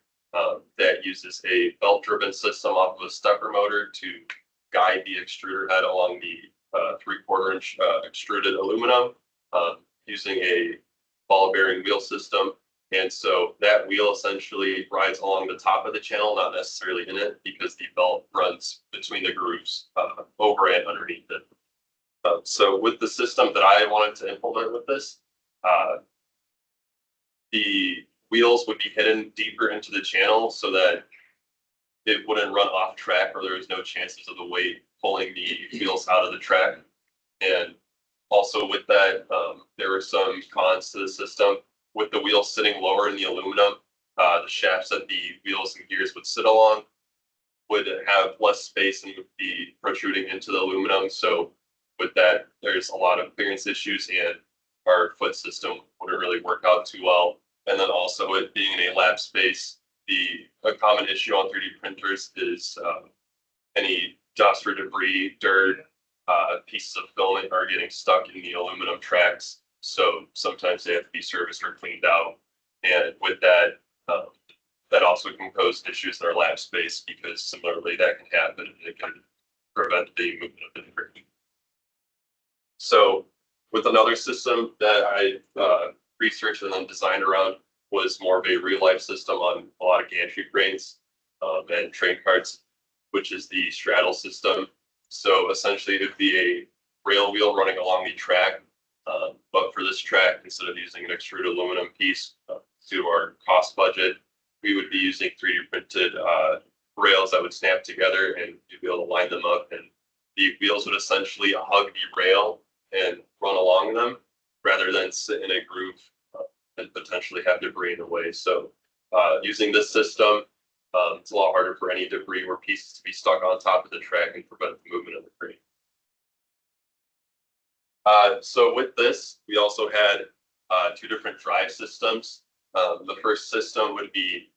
that uses a belt-driven system off of a stepper motor to guide the extruder head along the 3/4 inch extruded aluminum using a ball bearing wheel system. And so that wheel essentially rides along the top of the channel, not necessarily in it, because the belt runs between the grooves over and underneath it. So with the system that I wanted to implement with this, the wheels would be hidden deeper into the channel so that it wouldn't run off track, or there was no chances of the weight pulling the wheels out of the track. And also with that, there were some cons to the system. With the wheels sitting lower in the aluminum, the shafts that the wheels and gears would sit along would have less space and would be protruding into the aluminum. So with that, there's a lot of clearance issues, and our foot system wouldn't really work out too well. And then also it being in a lab space, a common issue on 3D printers is any dust or debris, dirt, pieces of filament are getting stuck in the aluminum tracks. So sometimes they have to be serviced or cleaned out. And with that, that also can cause issues in our lab space, because similarly that can happen and it can prevent the movement of the crane. So with another system that I researched and then designed around was more of a real life system on a lot of gantry cranes and train carts, which is the straddle system. So essentially it would be a rail wheel running along the track. But for this track, instead of using an extruded aluminum piece to our cost budget, we would be using 3D printed rails that would snap together, and you'd be able to line them up, and the wheels would essentially hug the rail and run along them, rather than sit in a groove and potentially have debris in the way. So using this system, it's a lot harder for any debris or pieces to be stuck on top of the track and prevent the movement of the crane. So with this, we also had two different drive systems. The first system would be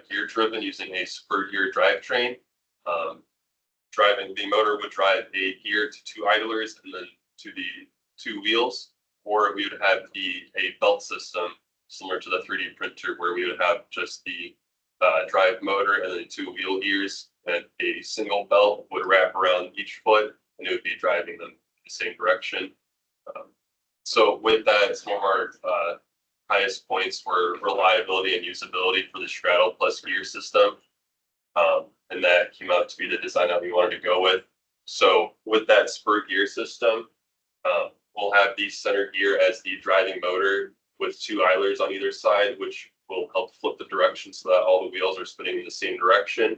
gear driven using a spur gear drivetrain. The motor would drive a gear to two idlers and then to the two wheels, or we would have a belt system similar to the 3D printer where we would have just the drive motor and then two wheel gears, and a single belt would wrap around each foot and it would be driving them in the same direction. So with that, some of our highest points were reliability and usability for the straddle plus gear system. And that came out to be the design that we wanted to go with. So with that spur gear system, we'll have the center gear as the driving motor with two idlers on either side, which will help flip the direction so that all the wheels are spinning in the same direction.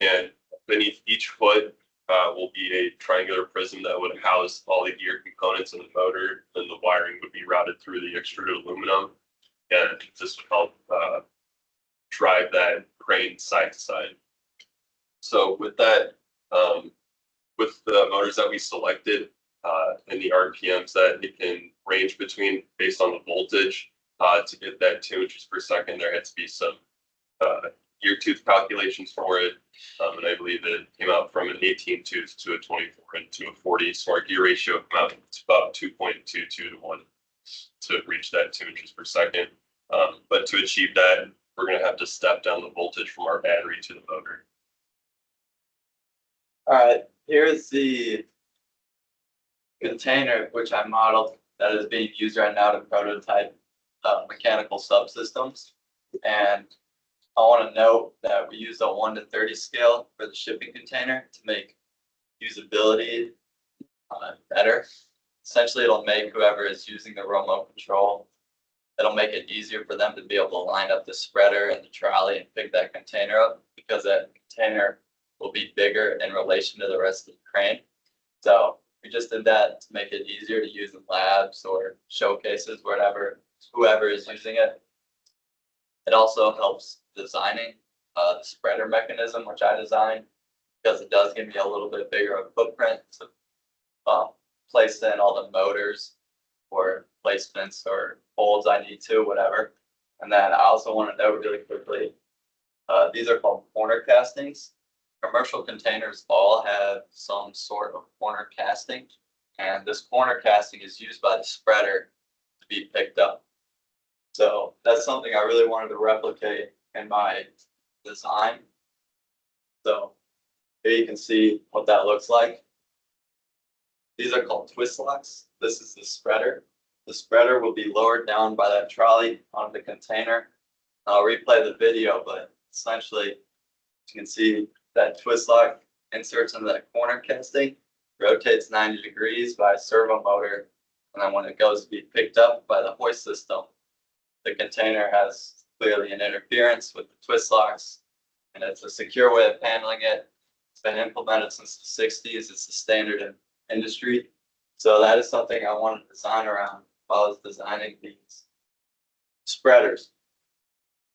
And beneath each foot will be a triangular prism that would house all the gear components in the motor, and the wiring would be routed through the extruded aluminum. And this would help drive that crane side to side. So with that, with the motors that we selected and the RPMs that it can range between based on the voltage, to get that 2 inches per second, there had to be some gear tooth calculations for it. And I believe it came out from an 18 tooth to a 24 and to a 40. So our gear ratio came out to about 2.22 to 1 to reach that 2 inches per second. But to achieve that, we're going to have to step down the voltage from our battery to the motor. All right, here's the container which I modeled that is being used right now to prototype mechanical subsystems. And I want to note that we use a 1 to 30 scale for the shipping container to make usability better. Essentially, it'll make whoever is using the remote control, it'll make it easier for them to be able to line up the spreader and the trolley and pick that container up, because that container will be bigger in relation to the rest of the crane. So we just did that to make it easier to use in labs or showcases, whoever is using it. It also helps designing the spreader mechanism, which I designed, because it does give me a little bit bigger of a footprint to place in all the motors or placements or holds I need to, whatever. And then I also want to note really quickly, these are called corner castings. Commercial containers all have some sort of corner casting, and this corner casting is used by the spreader to be picked up. So that's something I really wanted to replicate in my design. So here you can see what that looks like. These are called twist locks. This is the spreader. The spreader will be lowered down by that trolley on the container. I'll replay the video, but essentially you can see that twist lock inserts into that corner casting, rotates 90 degrees by a servo motor, and then when it goes to be picked up by the hoist system, the container has clearly an interference with the twist locks, and it's a secure way of handling it. It's been implemented since the 60s. It's the standard in industry. So that is something I wanted to design around while I was designing these spreaders.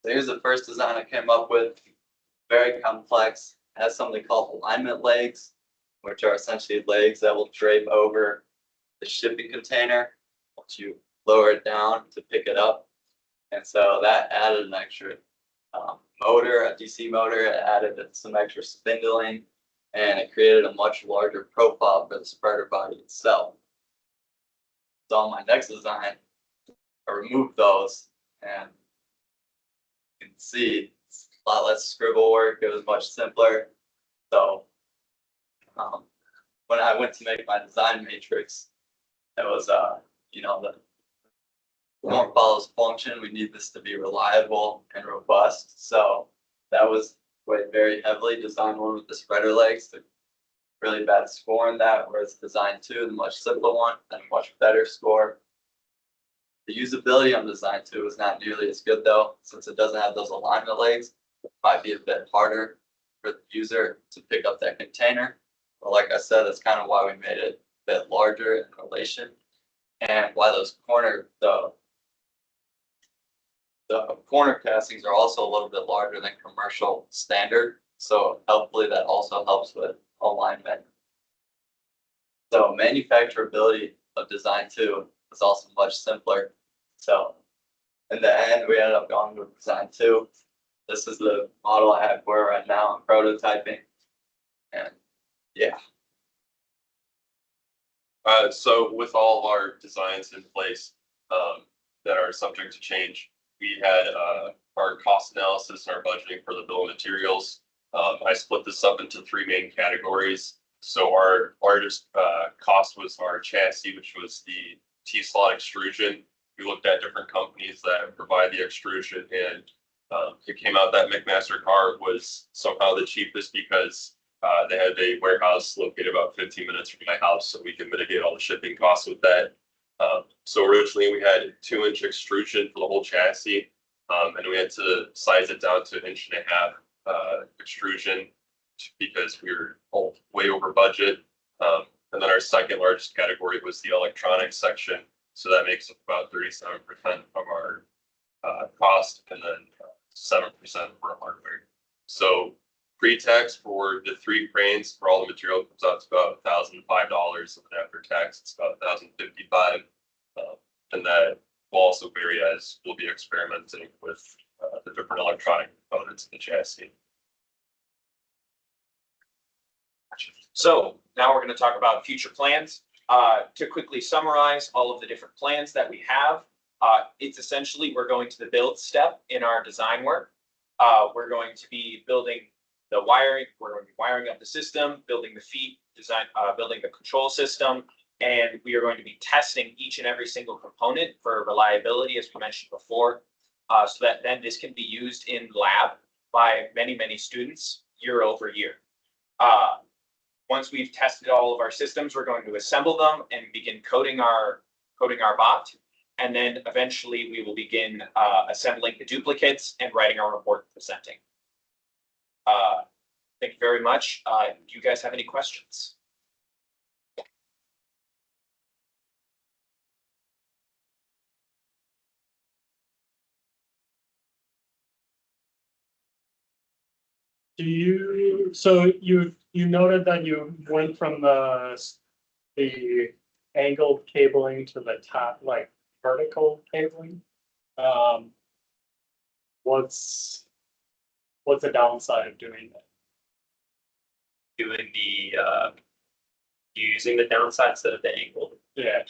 So here's the first design I came up with. Very complex. It has something called alignment legs, which are essentially legs that will drape over the shipping container once you lower it down to pick it up. And so that added an extra motor, a DC motor. It added some extra spindling, and it created a much larger profile for the spreader body itself. So on my next design, I removed those, and you can see it's a lot less scribble work. It was much simpler. So when I went to make my design matrix, it was the form follows function. We need this to be reliable and robust. So that was weighed very heavily. Design 1 with the spreader legs, the really bad score in that, whereas design 2, the much simpler one, and a much better score. The usability on design 2 is not nearly as good though, since it doesn't have those alignment legs. It might be a bit harder for the user to pick up that container. But like I said, that's kind of why we made it a bit larger in relation And why those the corner castings are also a little bit larger than commercial standard. So hopefully that also helps with alignment. So manufacturability of design 2 is also much simpler. So in the end, we ended up going with design 2. This is the model I have for right now. I'm prototyping. And yeah. So with all of our designs in place, that are subject to change, we had, our cost analysis and our budgeting for the bill of materials. I split this up into 3 main categories. So our largest, cost was our chassis, which was the T-slot extrusion. We looked at different companies that provide the extrusion, and it came out that McMaster car was somehow the cheapest because they had a warehouse located about 15 minutes from my house, so we can mitigate all the shipping costs with that. So originally we had 2-inch extrusion for the whole chassis, and we had to size it down to 1.5 inch extrusion because we were way over budget. And then our second largest category was the electronics section. So that makes up about 37% of our cost, and then 7% for hardware. So pre-tax for the 3 cranes for all the material comes out to about $1,005, and after tax it's about $1,055. And that will also vary as we'll be experimenting with the different electronic components of the chassis. So now we're going to talk about future plans. To quickly summarize all of the different plans that we have, it's essentially we're going to the build step in our design work. We're going to be building the wiring. We're going to be wiring up the system, building the feet, building the control system, and we are going to be testing each and every single component for reliability, as we mentioned before, so that then this can be used in lab by many students year over year. Once we've tested all of our systems, we're going to assemble them and begin coding our bot. And then eventually we will begin assembling the duplicates and writing our report and presenting. Thank you very much. Do you guys have any questions? So you noted that you went from the angled cabling to the top, like vertical cabling. What's the downside of doing that? Doing using the downside instead of the angle. Yeah,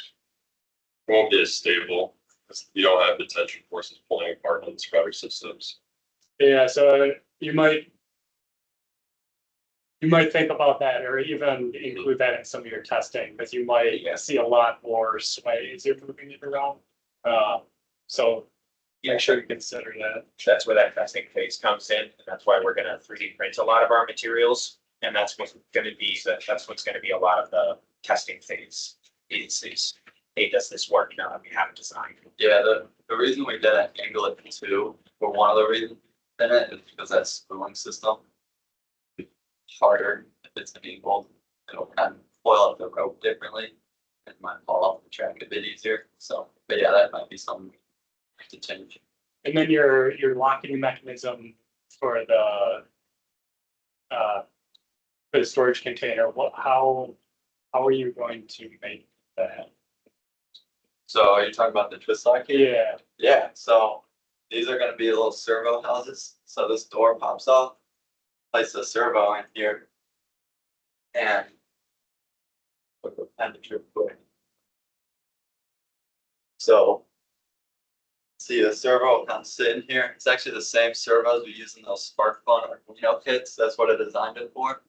It won't be as stable because you don't have the tension forces pulling apart on the spreader systems. yeah. So you might think about that, or even include that in some of your testing, because you might see a lot more sway as you're moving it around. So make sure you consider that. That's where that testing phase comes in, and that's why we're going to 3D print a lot of our materials. And that's what's going to be a lot of the testing phase. Is hey, does this work now that we have it designed? Yeah, the reason we didn't angle it too, for one of the reasons in it, is because that spooling system is harder if it's angled. It'll kind of coil up the rope differently. It might fall off the track a bit easier. So, but yeah, that might be something to change. And then your locking mechanism for the storage container. How are you going to make that? So are you talking about the twist lock here? Yeah. Yeah, so these are gonna be little servo houses. So this door pops off, place the servo in here. And put the temperature quick. So see, the servo will kind of sit in here. It's actually the same servos we use in those spark plug Arduino kits. That's what I designed it for.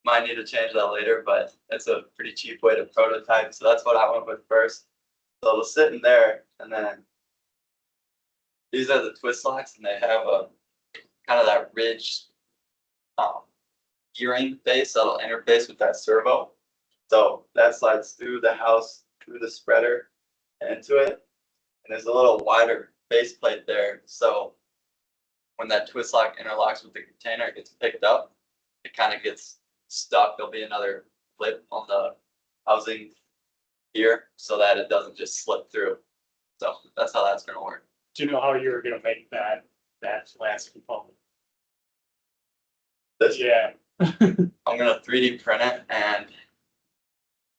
Might need to change that later, but it's a pretty cheap way to prototype. So that's what I went with first. So it'll sit in there, and then these are the twist locks, and they have a kind of that ridge gearing face that'll interface with that servo. So that slides through the house, through the spreader, and into it. And there's a little wider base plate there. So when that twist lock interlocks with the container, it gets picked up. It kind of gets stuck. There'll be another lip on the housing here so that it doesn't just slip through. So that's how that's gonna work. Do you know how you're gonna make that last component? This, Yeah. I'm gonna 3D print it, and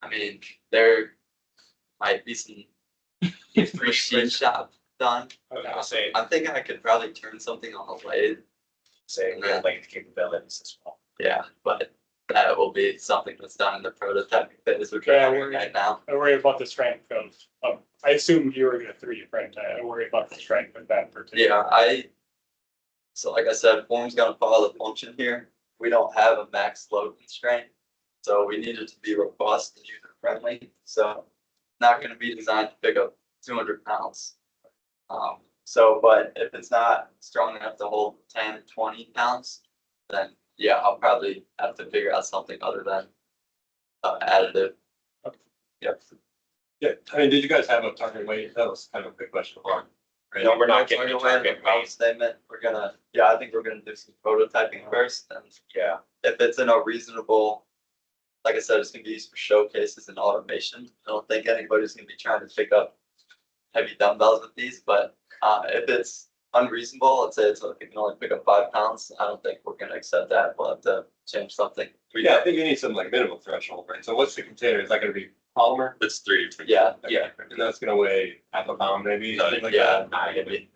I mean, there might be some machine shop done. I'll say, I'm thinking I could probably turn something on the lathe. real length capabilities as well. Yeah, but that will be something that's done in the prototyping phase, which Yeah, we're we're- doing right now. I worry about the strength of, I assume you were gonna 3D print, I worry about the strength of that particular. Yeah, so like I said, form's gonna follow the function here. We don't have a max load constraint. So we need it to be robust and user friendly, so not gonna be designed to pick up 200 pounds. But if it's not strong enough to hold 10, 20 pounds, then yeah, I'll probably have to figure out something other than additive. Yep. Yeah, I mean, did you guys have a target weight? That was kind of a good question. No, we're not getting a target Pound weight. statement. I think we're gonna do some prototyping first, and Yeah, if it's in a reasonable, like I said, it's gonna be used for showcases and automation. I don't think anybody's gonna be trying to pick up heavy dumbbells with these, but if it's unreasonable, let's say it can only pick up 5 pounds, I don't think we're gonna accept that. We'll have to change something. Yeah, I think you need some like minimum threshold, right? So what's the container? Is that gonna be polymer? It's 3D printed. Yeah, yeah. And that's gonna weigh half a pound maybe, something like yeah, that? maybe.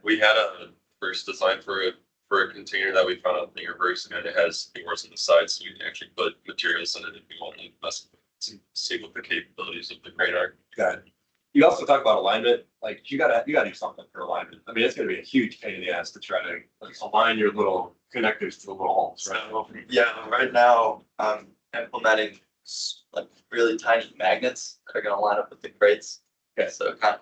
We had a first design for a container that we found out the reverse, and it has doors on the sides, so we can actually put materials in it if we want to mess with it, to see what the capabilities of the crane are. Got it. You also talk about alignment, like you gotta do something for alignment. I mean, it's gonna be a huge pain in the ass to try to like, align your little connectors to the little holes, right? So, yeah, right now I'm implementing like really tiny magnets that are gonna line up with the crates. Okay. So it kind of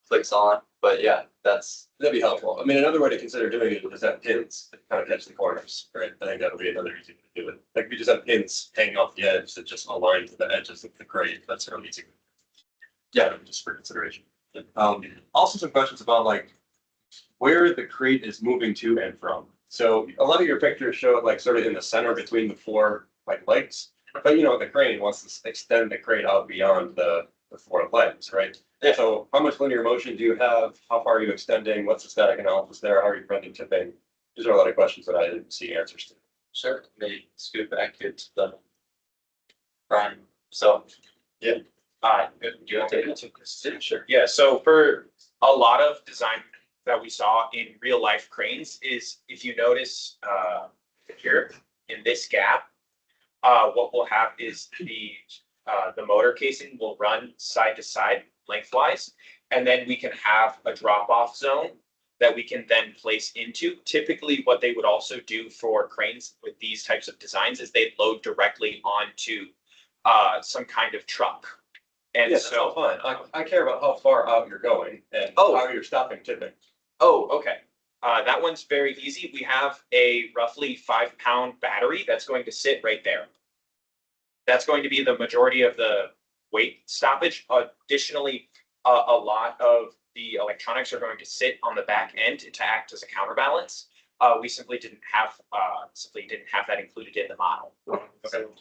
clicks on, but yeah, That'd be helpful. I mean, another way to consider doing it is have pins that kind of catch the corners, right? I think that would be another easy way to do it. Like if you just have pins hanging off the edge that just align to the edges of the crate, that's real easy. Yeah, just for consideration. Also some questions about like where the crate is moving to and from. So a lot of your pictures show it like sort of in the center between the four like legs. But you know, the crane wants to extend the crate out beyond the four legs, right? Yeah. So how much linear motion do you have? How far are you extending? What's the static analysis there? How are you preventing tipping? These are a lot of questions that I didn't see answers to. sure, maybe scoot back here to the prime. So, do you want to take this? sure. Yeah, so for a lot of design that we saw in real life cranes is if you notice here in this gap, what we'll have is the motor casing will run side to side lengthwise, and then we can have a drop off zone that we can then place into. Typically, what they would also do for cranes with these types of designs is they load directly onto some kind of truck. And Yes, so, fine. I care about how far out you're going and Oh. how you're stopping tipping. oh, okay. That one's very easy. We have a roughly 5-pound battery that's going to sit right there. That's going to be the majority of the weight stoppage. Additionally, a lot of the electronics are going to sit on the back end to act as a counterbalance. We simply didn't have that included in the model. So,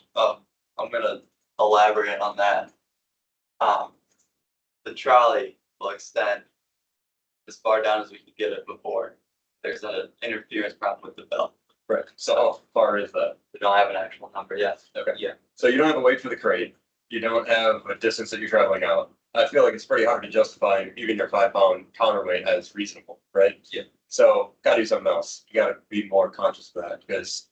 I'm gonna elaborate on that. The trolley will extend as far down as we can get it before there's an interference problem with the belt. Right. So how far is that? We don't have an actual number yet. Okay. Yeah. So you don't have a weight for the crate. You don't have a distance that you're traveling out. I feel like it's pretty hard to justify even your 5-pound counterweight as reasonable, right? Yeah. So gotta do something else. You gotta be more conscious of that because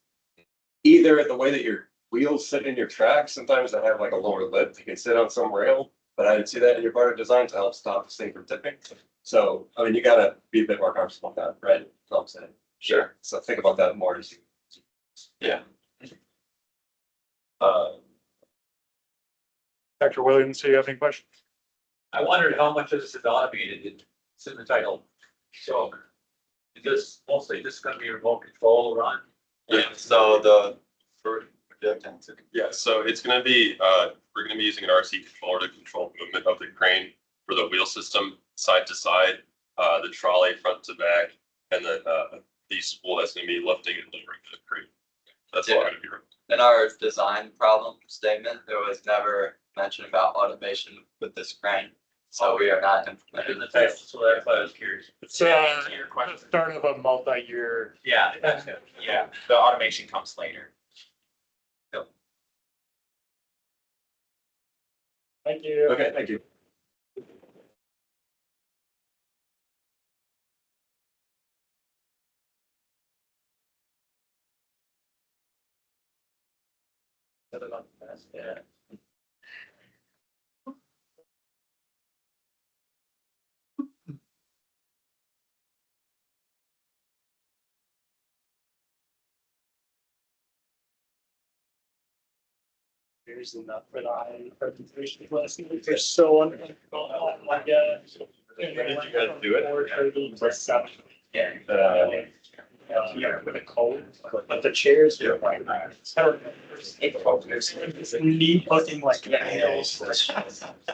either the way that your wheels sit in your track, sometimes they have like a lower lip. You can sit on some rail, but I didn't see that in your part of design to help stop this thing from tipping. So, I mean, you gotta be a bit more conscious about that, right? That's all I'm saying. Sure. So think about that more as you. Yeah. Dr. Williams, do you have any questions? I wondered how much of this is automated, it's in the title. So is this mostly just gonna be remote control run? Yeah, so Yeah, so it's gonna be, we're gonna be using an RC controller to control movement of the crane for the wheel system, side to side, the trolley front to back, and then, the spool that's gonna be lifting and lowering the crane. That's all gonna be. in our design problem statement, there was never mention about automation with this crane. So we are not In implementing the title, so that's why I was curious. It's Your question. the start of a multi-year. Yeah, yeah, the automation comes later. Thank you. Okay, thank you. Yeah. Here's enough for the high presentation last week. They're so wonderful. Oh my god. When did you guys do it? 4:30 to 7. Yeah. Yeah, with a cold, but the chairs were like, it's neat looking like nails,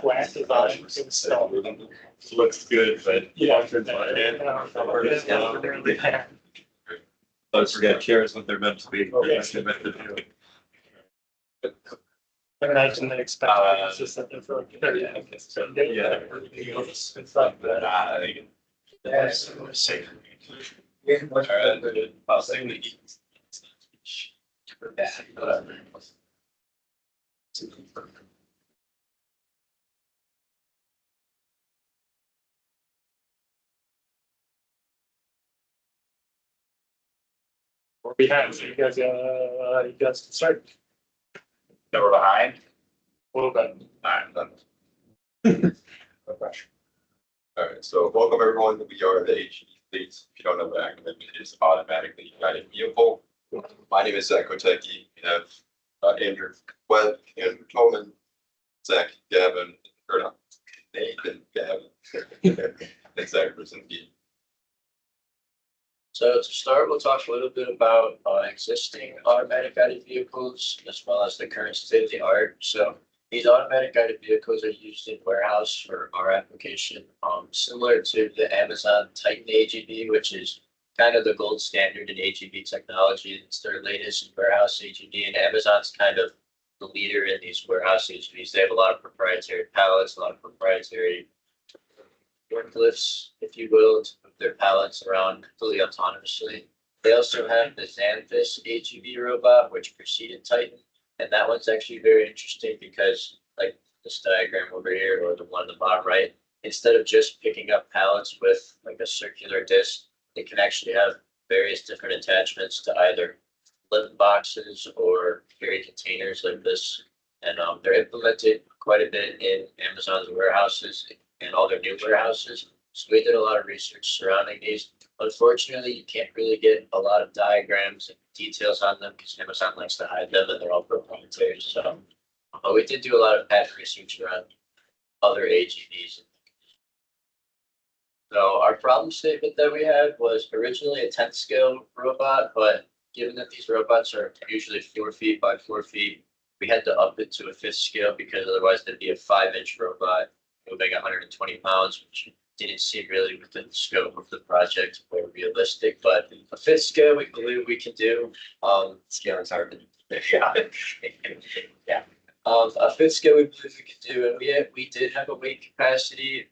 glasses on, it was so. Looks good, but. Yeah. Don't forget chairs what they're meant to be. Yes. Imagine they expect us to sit there for like 30 minutes. Yeah. It's like that. Yes. All right, I'll say the. We have, so you guys can start So we're behind. a little bit. Alright, No pressure. All right, so welcome everyone. We are the HED fleet. If you don't know what acronym it is, automatically guided vehicle. My name is Zach Kotecki. We have Andrew Webb, Andrew Tolman, Zach Gavin, or not, Nathan Gavin, and Zach Brzezinski. So to start, we'll talk a little bit about existing automatic guided vehicles as well as the current state of the art. So these automatic guided vehicles are used in warehouse for our application, similar to the Amazon Titan AGV, which is kind of the gold standard in AGV technology. It's their latest warehouse AGV, and Amazon's kind of the leader in these warehouse AGVs. They have a lot of proprietary pallets, a lot of proprietary forklifts, if you will, to move their pallets around completely autonomously. They also have the Xanthus AGV robot, which preceded Titan. And that one's actually very interesting because, like this diagram over here, or the one on the bottom right, instead of just picking up pallets with like a circular disc, it can actually have various different attachments to either lift boxes or carry containers like this. And they're implemented quite a bit in Amazon's warehouses and all their new warehouses. So we did a lot of research surrounding these. Unfortunately, you can't really get a lot of diagrams and details on them because Amazon likes to hide them and they're all proprietary. So we did do a lot of patent research around other AGVs. So our problem statement that we had was originally a 10th scale robot, but given that these robots are usually 4 feet by 4 feet, we had to up it to a 5th scale because otherwise there'd be a 5-inch robot moving 120 pounds, which didn't seem really within the scope of the project or realistic, but a 5th scale we believe we can do. Scaling's hard. Yeah. Yeah. A 5th scale we believe we could do, and we did have a weight capacity.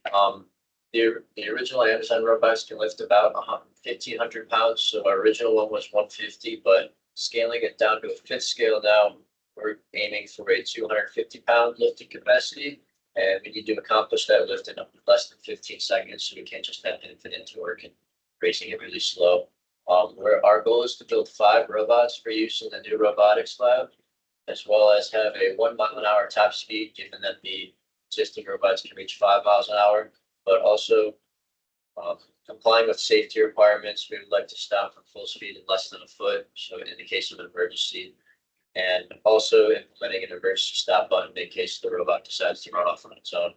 The original Amazon robots can lift about 1,500 pounds, so our original one was 150, but scaling it down to a 5th scale now, we're aiming for a 250-pound lifting capacity. And we need to accomplish that lift in less than 15 seconds, so we can't just have infinite torque and racing it really slow. Our goal is to build 5 robots for use in the new robotics lab, as well as have a 1 mile an hour top speed, given that the existing robots can reach 5 miles an hour, but also complying with safety requirements. We would like to stop from full speed in less than a foot, so in the case of an emergency. And also implementing an emergency stop button in case the robot decides to run off on its own.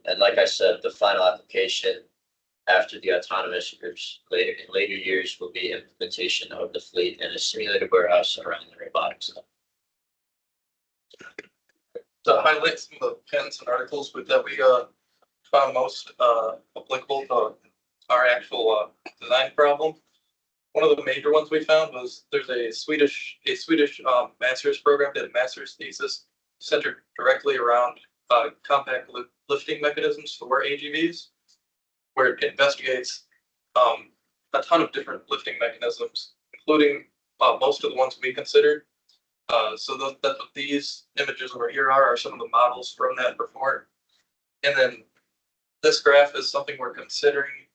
And like I said, the final application after the autonomous groups in later years will be implementation of the fleet in a simulated warehouse around the robotics. To highlight some of the pens and articles that we found most applicable to our actual design problem. One of the major ones we found was there's a Swedish master's program, did a master's thesis centered directly around compact lifting mechanisms for AGVs, where it investigates a ton of different lifting mechanisms, including most of the ones we considered. So that's what these images over here are some of the models from that report. And then this graph is something we're considering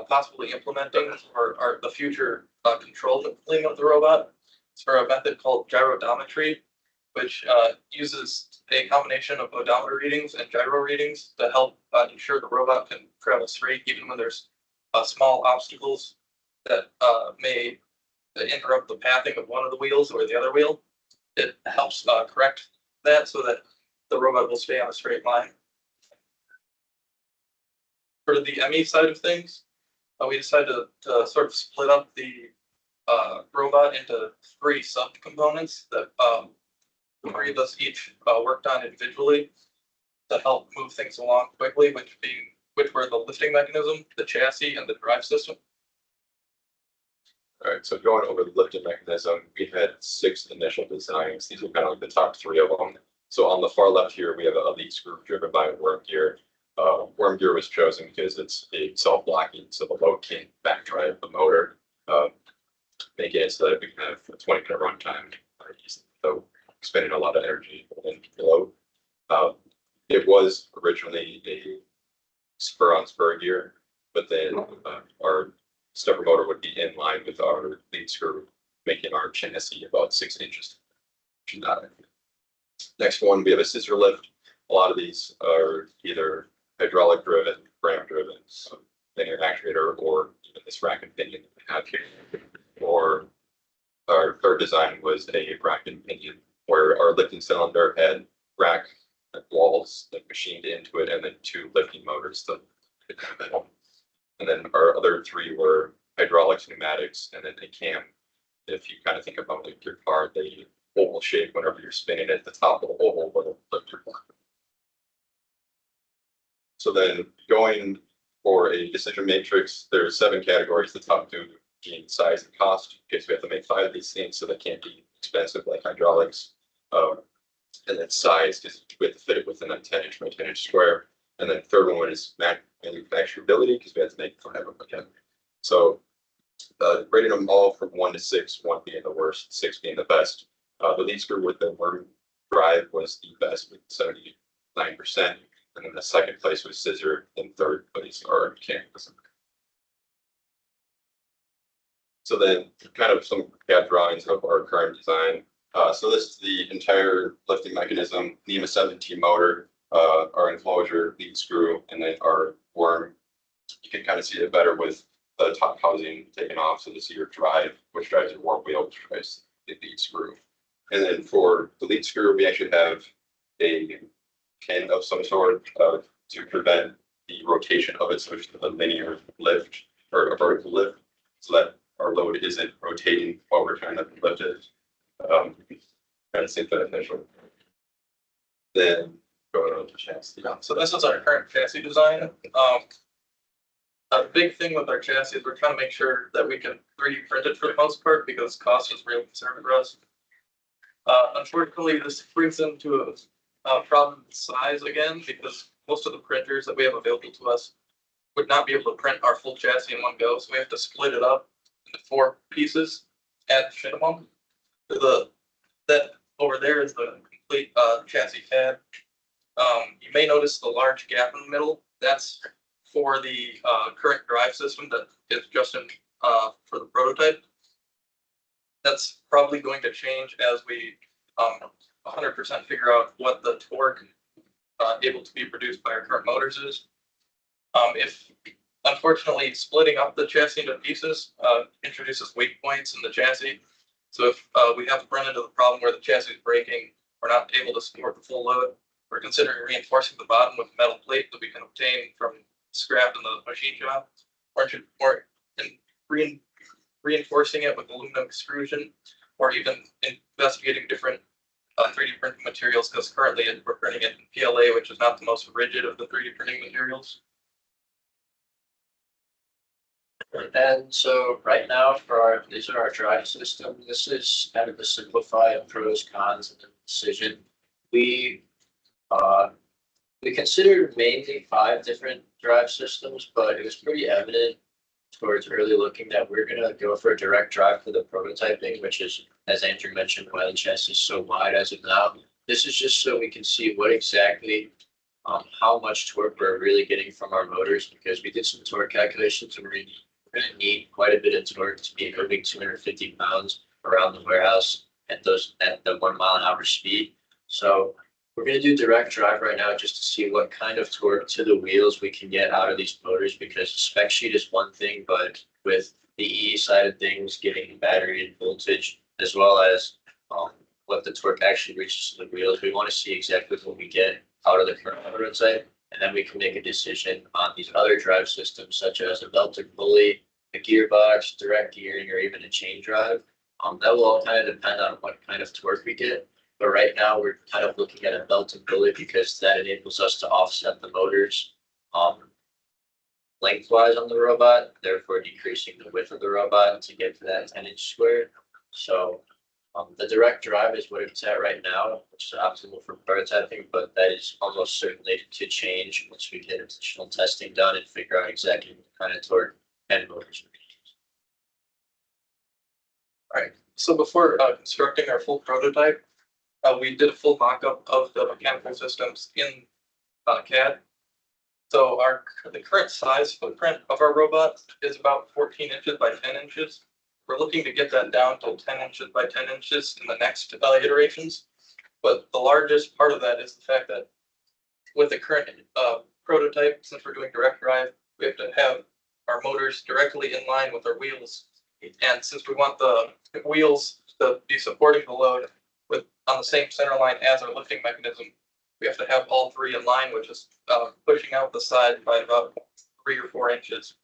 possibly implementing for the future controlling of the robot. It's for a method called gyrodometry, which uses a combination of odometer readings and gyro readings to help ensure the robot can travel straight, even when there's small obstacles that may interrupt the pathing of one of the wheels or the other wheel. It helps correct that so that the robot will stay on a straight line. For the ME side of things, we decided to sort of split up the robot into 3 subcomponents that 3 of us each worked on individually to help move things along quickly, which were the lifting mechanism, the chassis, and the drive system. All right, so going over the lifting mechanism, we had 6 initial designs. These are kind of like the top 3 of them. So on the far left here, we have a lead screw driven by worm gear. Worm gear was chosen because it's a self-blocking, so the load can't backdrive the motor, making it so that we can have a 20-minute runtime, so spending a lot of energy and load. It was originally a spur-on-spur gear, but then our stepper motor would be in line with our lead screw, making our chassis about 6 inches. Next one, we have a scissor lift. A lot of these are either hydraulic driven, ram driven, linear actuator, or even this rack and pinion that we have here. Or our third design was a rack and pinion, where our lifting cylinder had rack walls that machined into it, and then 2 lifting motors to middle. And then our other 3 were hydraulics, pneumatics, and then a cam. If you kind of think about like your car, the oval shape, whenever you're spinning at the top of the oval, will lift your car. So then going for a decision matrix, there's 7 categories. The top 2 being size and cost, because we have to make 5 of these things, so they can't be expensive like hydraulics. And then size, because we have to fit it within a 10-inch by 10-inch square. And then third one is manufacturability, because we have to make 5 of them again. So rating them all from 1 to 6, 1 being the worst, 6 being the best. The lead screw with the worm drive was the best with 79%. And then the second place was scissor, and third place are mechanism. So then kind of some CAD drawings of our current design. So this is the entire lifting mechanism, NEMA 17 motor, our enclosure, lead screw, and then our worm. You can kind of see it better with the top housing taken off. So this is your drive, which drives your worm wheel, which drives the lead screw. And then for the lead screw, we actually have a pin of some sort to prevent the rotation of it, so it's a linear lift or a vertical lift, so that our load isn't rotating while we're trying to lift it. Kind of seems beneficial. Then going on to chassis. Yeah, so this is our current chassis design. A big thing with our chassis is we're trying to make sure that we can 3D print it for the most part, because cost is real concern for us. Unfortunately, this brings into a problem with size again, because most of the printers that we have available to us would not be able to print our full chassis in one go, so we have to split it up into 4 pieces at minimum. That over there is the complete chassis tab. You may notice the large gap in the middle. That's for the current drive system that is just in for the prototype. That's probably going to change as we 100% figure out what the torque able to be produced by our current motors is. If unfortunately splitting up the chassis into pieces introduces weight points in the chassis. So if we have to run into the problem where the chassis is breaking, we're not able to support the full load, we're considering reinforcing the bottom with a metal plate that we can obtain from scrap in the machine shop, or reinforcing it with aluminum extrusion, or even investigating different 3D printing materials, because currently we're printing it in PLA, which is not the most rigid of the 3D printing materials. And so right now for these are our drive system. This is kind of a simplified pros, cons, and decision. We, we considered mainly 5 different drive systems, but it was pretty evident towards early looking that we're gonna go for a direct drive for the prototyping, which is, as Andrew mentioned, why the chassis is so wide as of now. This is just so we can see what exactly, how much torque we're really getting from our motors, because we did some torque calculations and we're gonna need quite a bit of torque to be moving 250 pounds around the warehouse at the 1 mile an hour speed. So we're gonna do direct drive right now just to see what kind of torque to the wheels we can get out of these motors, because the spec sheet is one thing, but with the E side of things, getting battery and voltage, as well as what the torque actually reaches to the wheels, we want to see exactly what we get out of the current prototype, and then we can make a decision on these other drive systems, such as a belted pulley, a gearbox, direct gearing, or even a chain drive. That will all kind of depend on what kind of torque we get. But right now, we're kind of looking at a belted pulley because that enables us to offset the motors lengthwise on the robot, therefore decreasing the width of the robot to get to that 10-inch square. So the direct drive is what it's at right now, which is optimal for prototyping, but that is almost certainly to change once we get additional testing done and figure out exactly what kind of torque and motors we Alright, so before constructing our full prototype, we did a full mock-up of the mechanical systems in CAD. So the current size footprint of our robot is about 14 inches by 10 inches. We're looking to get that down to 10 inches by 10 inches in the next iterations. But the largest part of that is the fact that with the current prototype, since we're doing direct drive, we have to have our motors directly in line with our wheels. And since we want the wheels to be supporting the load on the same center line as our lifting mechanism, we have to have all 3 in line, which is pushing out the side by about 3 or 4 inches.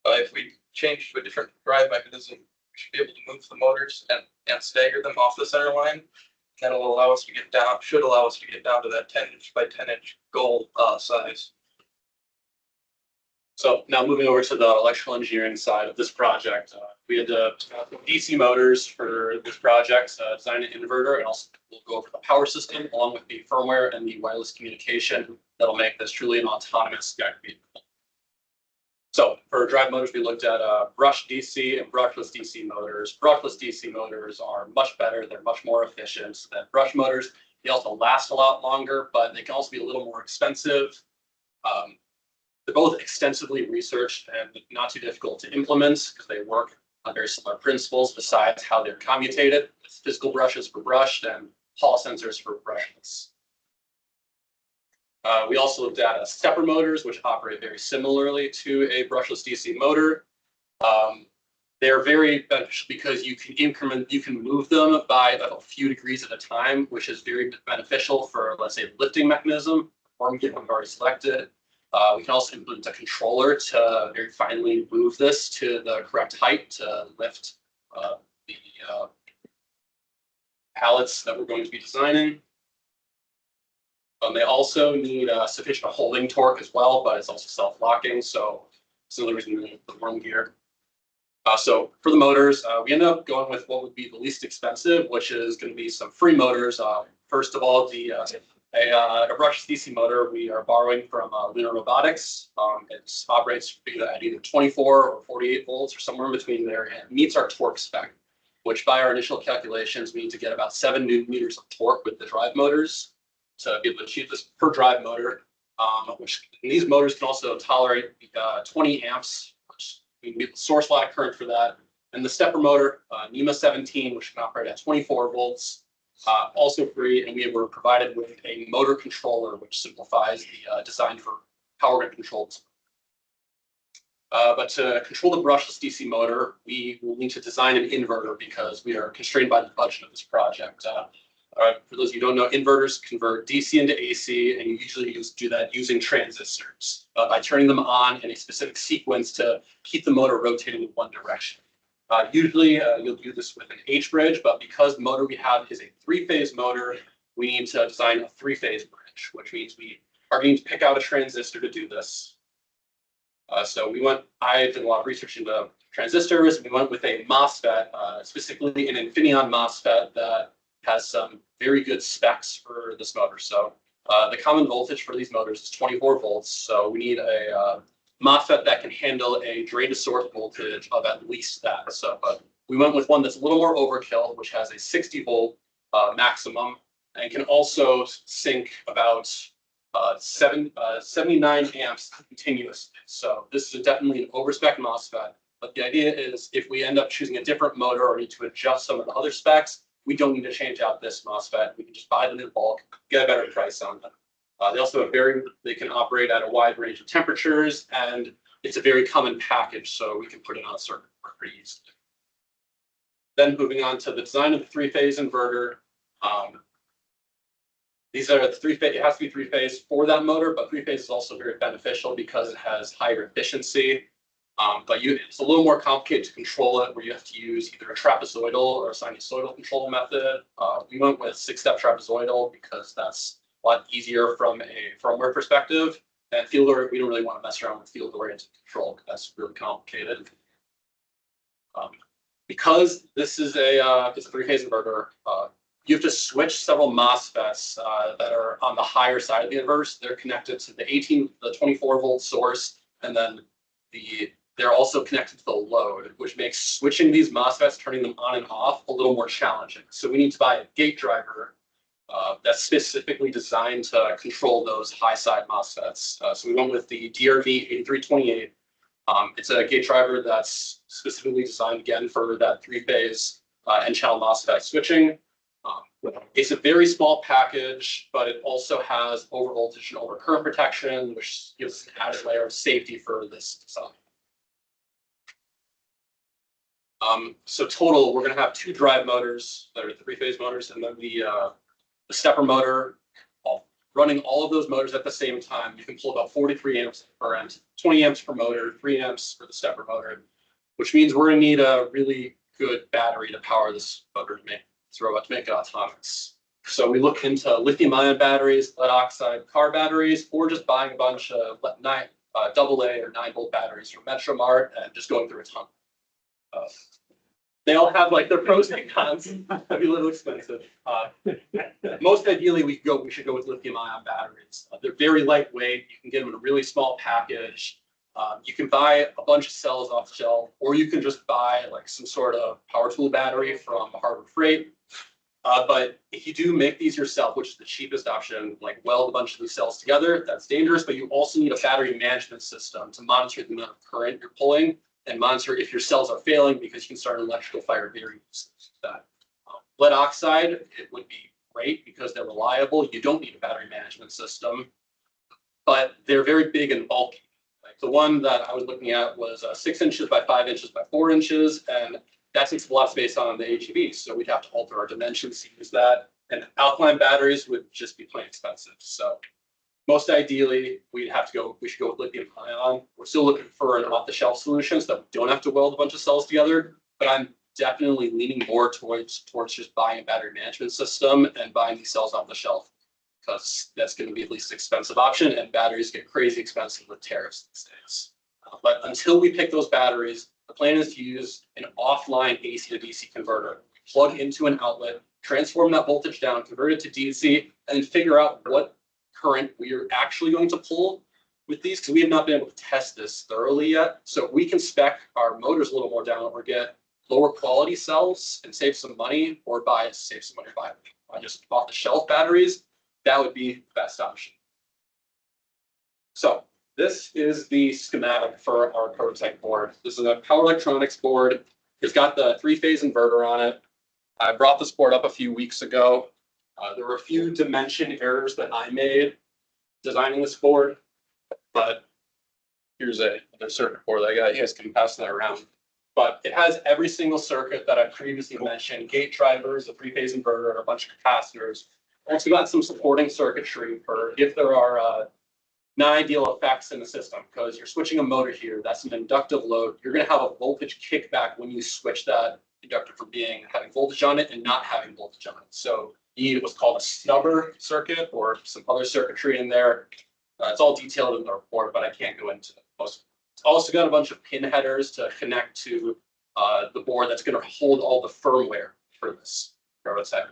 If we change to a different drive mechanism, we should be able to move the motors and stagger them off the center line. That'll allow us to get down, should allow us to get down to that 10 inch by 10 inch goal size. So now moving over to the electrical engineering side of this project, we had to DC motors for this project, design an inverter, and also we'll go over the power system along with the firmware and the wireless communication that'll make this truly an autonomous guided vehicle. So for drive motors, we looked at brushed DC and brushless DC motors. Brushless DC motors are much better. They're much more efficient than brush motors. They also last a lot longer, but they can also be a little more expensive. They're both extensively researched and not too difficult to implement because they work on very similar principles besides how they're commutated. Physical brushes for brushed and Hall sensors for brushless. We also looked at stepper motors, which operate very similarly to a brushless DC motor. They're very beneficial because you can move them by a few degrees at a time, which is very beneficial for, let's say, lifting mechanism, or we've already selected. We can also implement a controller to very finely move this to the correct height to lift the pallets that we're going to be designing. They also need sufficient holding torque as well, but it's also self-locking, so it's another reason to need the worm gear. So for the motors, we ended up going with what would be the least expensive, which is going to be some free motors. First of all, a brushless DC motor we are borrowing from Lunar Robotics. It operates at either 24 or 48 volts or somewhere in between there, and meets our torque spec, which by our initial calculations, we need to get about 7 Newton meters of torque with the drive motors to be able to achieve this per drive motor, which these motors can also tolerate 20 amps, which we can get the source lag current for that. And the stepper motor, NEMA 17, which can operate at 24 volts, also free. And we were provided with a motor controller, which simplifies the design for how we're going to control this. But to control the brushless DC motor, we will need to design an inverter because we are constrained by the budget of this project. For those of you who don't know, inverters convert DC into AC, and you usually do that using transistors by turning them on in a specific sequence to keep the motor rotating in one direction. Usually, you'll do this with an H-bridge, but because the motor we have is a 3-phase motor, we need to design a 3-phase bridge, which means we are going to pick out a transistor to do this. I did a lot of research into transistors. We went with a MOSFET, specifically an Infineon MOSFET that has some very good specs for this motor. So the common voltage for these motors is 24 volts. So we need a MOSFET that can handle a drain to source voltage of at least that. So we went with one that's a little more overkill, which has a 60 volt maximum and can also sink about 79 amps continuous. So this is definitely an overspec MOSFET. But the idea is if we end up choosing a different motor or need to adjust some of the other specs, we don't need to change out this MOSFET. We can just buy them in bulk, get a better price on them. They also have they can operate at a wide range of temperatures, and it's a very common package, so we can put it on a circuit board pretty easily. Then moving on to the design of the three-phase inverter. These are the three-phase, it has to be three-phase for that motor, but three-phase is also very beneficial because it has higher efficiency. But it's a little more complicated to control it, where you have to use either a trapezoidal or a sinusoidal control method. We went with 6-step trapezoidal because that's a lot easier from a firmware perspective. And field oriented, we don't really want to mess around with field oriented control because that's really complicated. Because this is it's a three-phase inverter, you have to switch several MOSFETs that are on the higher side of the inverter. They're connected to the 24 volt source, and then they're also connected to the load, which makes switching these MOSFETs, turning them on and off, a little more challenging. So we need to buy a gate driver that's specifically designed to control those high side MOSFETs. So we went with the DRV 8328. It's a gate driver that's specifically designed again for that three-phase N-channel MOSFET switching. It's a very small package, but it also has overvoltage and overcurrent protection, which gives an added layer of safety for this design. So total, we're going to have 2 drive motors that are three-phase motors, and then the stepper motor. Running all of those motors at the same time, you can pull about 43 amps per end, 20 amps per motor, 3 amps for the stepper motor, which means we're going to need a really good battery to power this motor to make it autonomous. So we look into lithium-ion batteries, lead oxide car batteries, or just buying a bunch of AA or 9-volt batteries from Metro Mart and just going through a ton. They all have like their pros and cons. That'd be a little expensive. Most ideally, we should go with lithium-ion batteries. They're very lightweight. You can get them in a really small package. You can buy a bunch of cells off the shelf, or you can just buy like some sort of power tool battery from Harbor Freight. But if you do make these yourself, which is the cheapest option, like weld a bunch of these cells together, that's dangerous. But you also need a battery management system to monitor the amount of current you're pulling and monitor if your cells are failing, because you can start an electrical fire very easily. That lead oxide, it would be great because they're reliable. You don't need a battery management system, but they're very big and bulky. Like the one that I was looking at was 6 inches by 5 inches by 4 inches, and that takes a lot of space on the HEV. So we'd have to alter our dimensions to use that. And alkaline batteries would just be plain expensive. So most ideally, we should go with lithium ion. We're still looking for an off-the-shelf solution so that we don't have to weld a bunch of cells together. But I'm definitely leaning more towards just buying a battery management system and buying these cells off the shelf, because that's going to be the least expensive option, and batteries get crazy expensive with tariffs these days. But until we pick those batteries, the plan is to use an offline AC to DC converter, plug into an outlet, transform that voltage down, convert it to DC, and then figure out what current we are actually going to pull with these, because we have not been able to test this thoroughly yet. So we can spec our motors a little more down, or get lower quality cells and save some money, or save some money by just off the shelf batteries. That would be the best option. So this is the schematic for our prototype board. This is a power electronics board. It's got the 3-phase inverter on it. I brought this board up a few weeks ago. There were a few dimension errors that I made designing this board, but here's another circuit board that I got. You guys can pass that around. But it has every single circuit that I previously mentioned: gate drivers, a 3-phase inverter, and a bunch of capacitors. Also got some supporting circuitry for if there are non-ideal effects in the system, because you're switching a motor here, that's an inductive load. You're going to have a voltage kickback when you switch that inductor from having voltage on it and not having voltage on it. So you need what's called a snubber circuit or some other circuitry in there. It's all detailed in the report, but I can't go into most of it. It's also got a bunch of pin headers to connect to the board that's going to hold all the firmware for this prototype.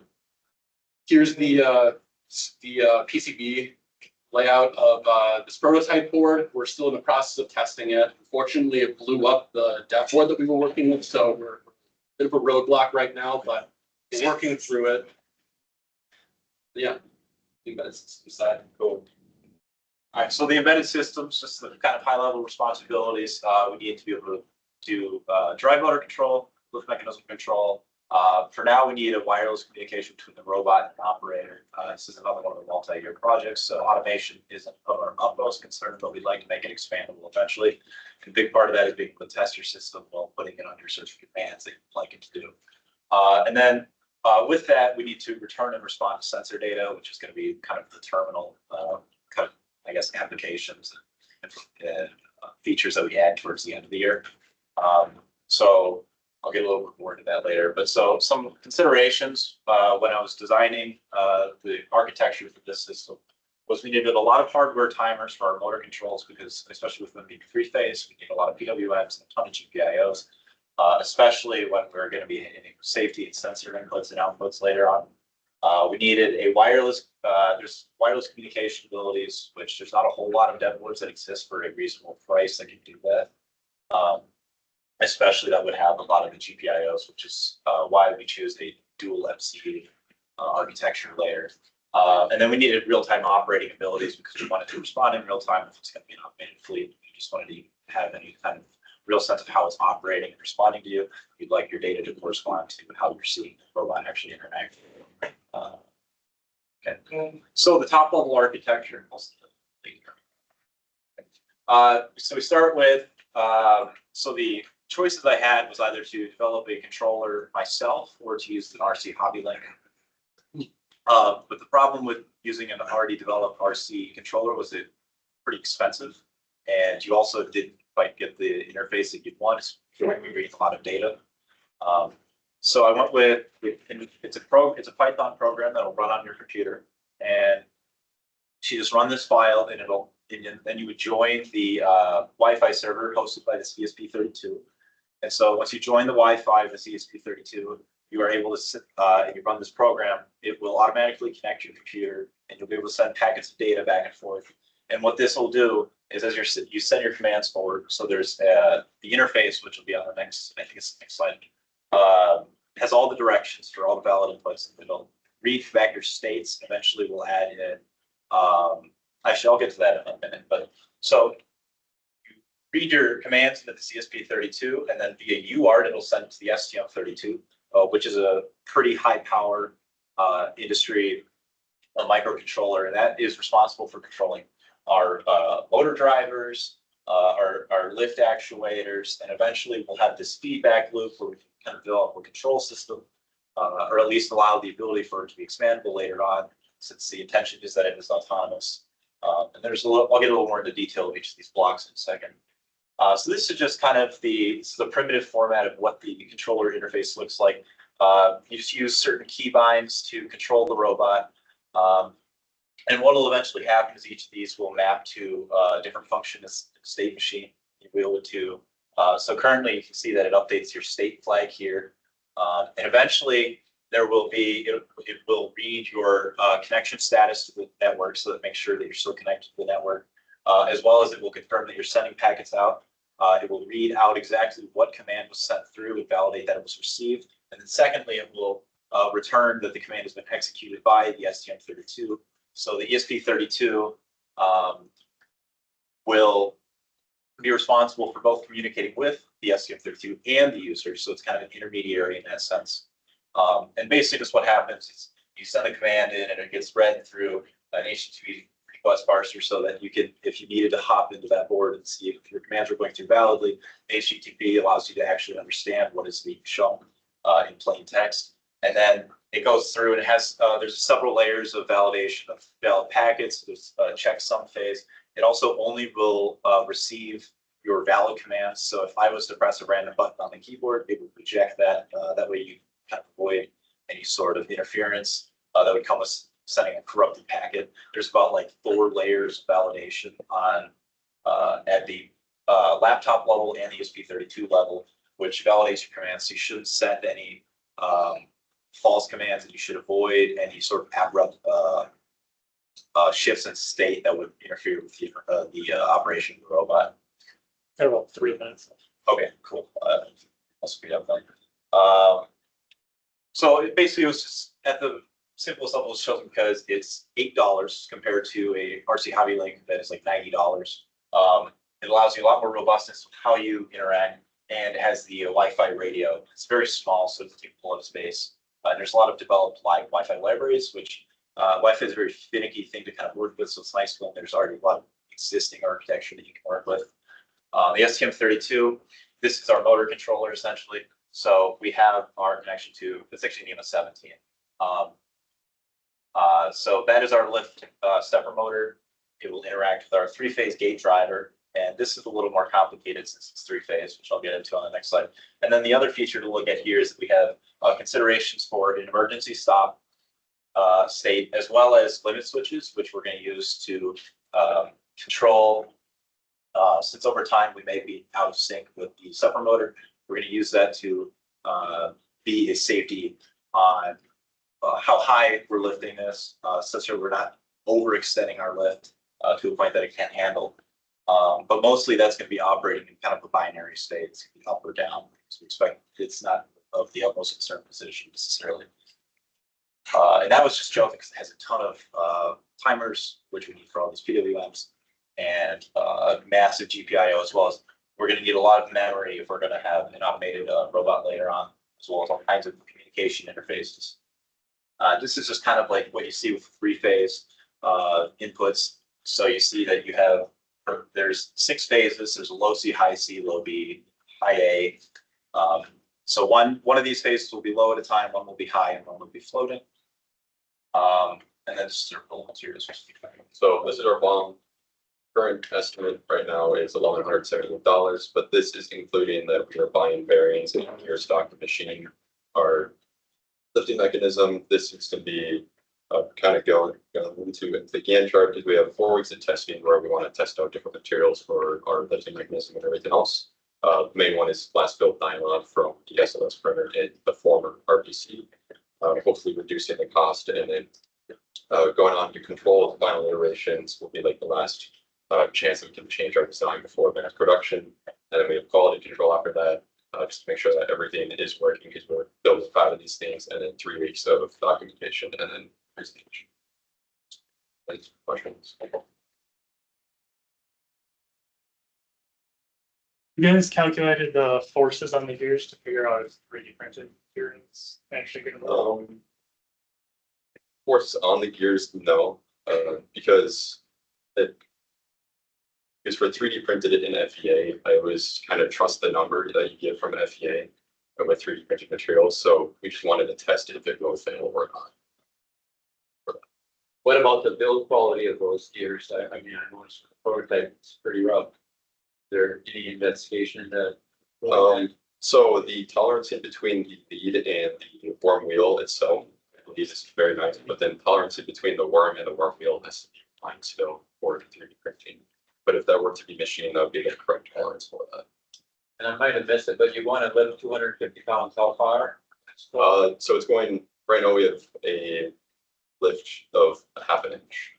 Here's the PCB layout of this prototype board. We're still in the process of testing it. Unfortunately, it blew up the dev board that we were working with, so we're a bit of a roadblock right now, but we're working through it. Yeah. The embedded system side. Cool. All right, so the embedded systems, just the kind of high level responsibilities, we need to be able to do drive motor control, lift mechanism control. For now, we need a wireless communication between the robot and the operator. This is another one of the multi-year projects, so automation isn't of our utmost concern, but we'd like to make it expandable eventually. A big part of that is being able to test your system while putting it under certain commands that you'd like it to do. And then with that, we need to return and respond to sensor data, which is going to be kind of the terminal kind of, I guess, applications and features that we add towards the end of the year. So I'll get a little bit more into that later. But so some considerations when I was designing the architecture for this system was we needed a lot of hardware timers for our motor controls because, especially with them being three-phase, we need a lot of PWMs and a ton of GPIOs, especially when we're going to be hitting safety and sensor inputs and outputs later on. We needed a wireless, there's wireless communication abilities, which there's not a whole lot of dev boards that exist for a reasonable price that can do that. Especially that would have a lot of the GPIOs, which is why we choose a dual MC architecture layer. And then we needed real-time operating abilities because we wanted to respond in real time if it's going to be an automated fleet. We just wanted to have any kind of real sense of how it's operating and responding to you. You'd like your data to correspond to how you're seeing the robot actually interact. Okay. So the top level architecture. So we start with, so the choices I had was either to develop a controller myself or to use an RC Hobby Link. But the problem with using an already developed RC controller was it pretty expensive, and you also didn't quite get the interface that you'd want. You're reading a lot of data. So I went with it's a Python program that'll run on your computer, and you just run this file, and then you would join the Wi-Fi server hosted by the ESP32. And so once you join the Wi-Fi of the ESP32, you are able to sit and you run this program. It will automatically connect your computer, and you'll be able to send packets of data back and forth. And what this will do is as you send your commands forward. So there's the interface, which will be on the next, I think it's the next slide, has all the directions for all the valid inputs. It'll read back your states. Eventually, we'll add in. Actually, I'll get to that in a minute. But so you read your commands into the CSP32, and then via UART, it'll send it to the STM32, which is a pretty high power industry microcontroller, and that is responsible for controlling our motor drivers, our lift actuators, and eventually we'll have this feedback loop where we can kind of develop a control system, or at least allow the ability for it to be expandable later on, since the intention is that it is autonomous. And there's I'll get a little more into detail of each of these blocks in a second. So this is just kind of the primitive format of what the controller interface looks like. You just use certain keybinds to control the robot. And what will eventually happen is each of these will map to a different function state machine. You'll be able to, so currently you can see that it updates your state flag here. And eventually there will be, it will read your connection status to the network so that it makes sure that you're still connected to the network, as well as it will confirm that you're sending packets out. It will read out exactly what command was sent through and validate that it was received. And then secondly, it will return that the command has been executed by the STM32. So the ESP32 will be responsible for both communicating with the STM32 and the user. So it's kind of an intermediary in that sense. And basically just what happens is you send a command in and it gets read through an HTTP request parser so that you can, if you needed to hop into that board and see if your commands are going through validly, HTTP allows you to actually understand what is being shown in plain text. And then it goes through and it has, there's several layers of validation of valid packets. There's a checksum phase. It also only will receive your valid commands. So if I was to press a random button on the keyboard, it would reject that. That way you kind of avoid any sort of interference that would come with sending a corrupted packet. There's about like 4 layers of validation on at the laptop level and the ESP32 level, which validates your commands. So you shouldn't send any false commands that you should avoid, any sort of abrupt shifts in state that would interfere with the operation of the robot. Got about 3 minutes. Okay, cool. I'll speed up then. So it basically was just at the simplest level, it's chosen because it's $8 compared to a RC Hobby Link that is like $90. It allows you a lot more robustness with how you interact, and it has the Wi-Fi radio. It's very small, so it doesn't take a lot of space. And there's a lot of developed Wi-Fi libraries, which Wi-Fi is a very finicky thing to kind of work with, so it's nice when there's already a lot of existing architecture that you can work with. The STM32, this is our motor controller essentially. So we have our connection to, it's actually NEMA 17. So that is our lift stepper motor. It will interact with our 3-phase gate driver. And this is a little more complicated since it's 3-phase, which I'll get into on the next slide. And then the other feature to look at here is that we have considerations for an emergency stop state, as well as limit switches, which we're going to use to control. Since over time we may be out of sync with the stepper motor, we're going to use that to be a safety on how high we're lifting this, such that we're not overextending our lift to a point that it can't handle. But mostly that's going to be operating in kind of a binary state. It's going to be up or down. So we expect it's not of the utmost concern position necessarily. And that was just joking because it has a ton of timers, which we need for all these PWMs, and massive GPIO, as well as we're going to need a lot of memory if we're going to have an automated robot later on, as well as all kinds of communication interfaces. This is just kind of like what you see with 3-phase inputs. So you see that you have, there's 6 phases. There's a low C, high C, low B, high A. So one of these phases will be low at a time, one will be high, and one will be floating. And then circle materials. So this is our BOM. Current estimate right now is $1,178, but this is including that we are buying bearings and gear stock to machine our lifting mechanism. This is going to be kind of going into the Gantt chart, because we have 4 weeks of testing where we want to test out different materials for our lifting mechanism and everything else. The main one is last built nylon from the SLS printer and the former RPC, hopefully reducing the cost, and then going on to control the final iterations will be like the last chance that we can change our design before mass production. And then we have quality control after that, just to make sure that everything is working, because we're building 5 of these things, and then 3 weeks of documentation and then presentation. Thanks for questions. You guys calculated the forces on the gears to figure out if 3D printed gears actually going to work? Force on the gears, no, because for 3D printed it in FEA, I always kind of trust the number that you get from FEA with 3D printed materials. So we just wanted to test it if it goes in or not. What about the build quality of those gears? I mean, I noticed the prototype is pretty rough. Is there any investigation into that? So the tolerance in between the lead and the worm wheel itself, I believe is very nice, but then tolerance in between the worm and the worm wheel has to be fine still for 3D printing. But if that were to be machined, that would be the correct tolerance for that. And I might have missed it, but you want to lift 250 pounds, how far? So it's going, right now we have a lift of a ½ an inch.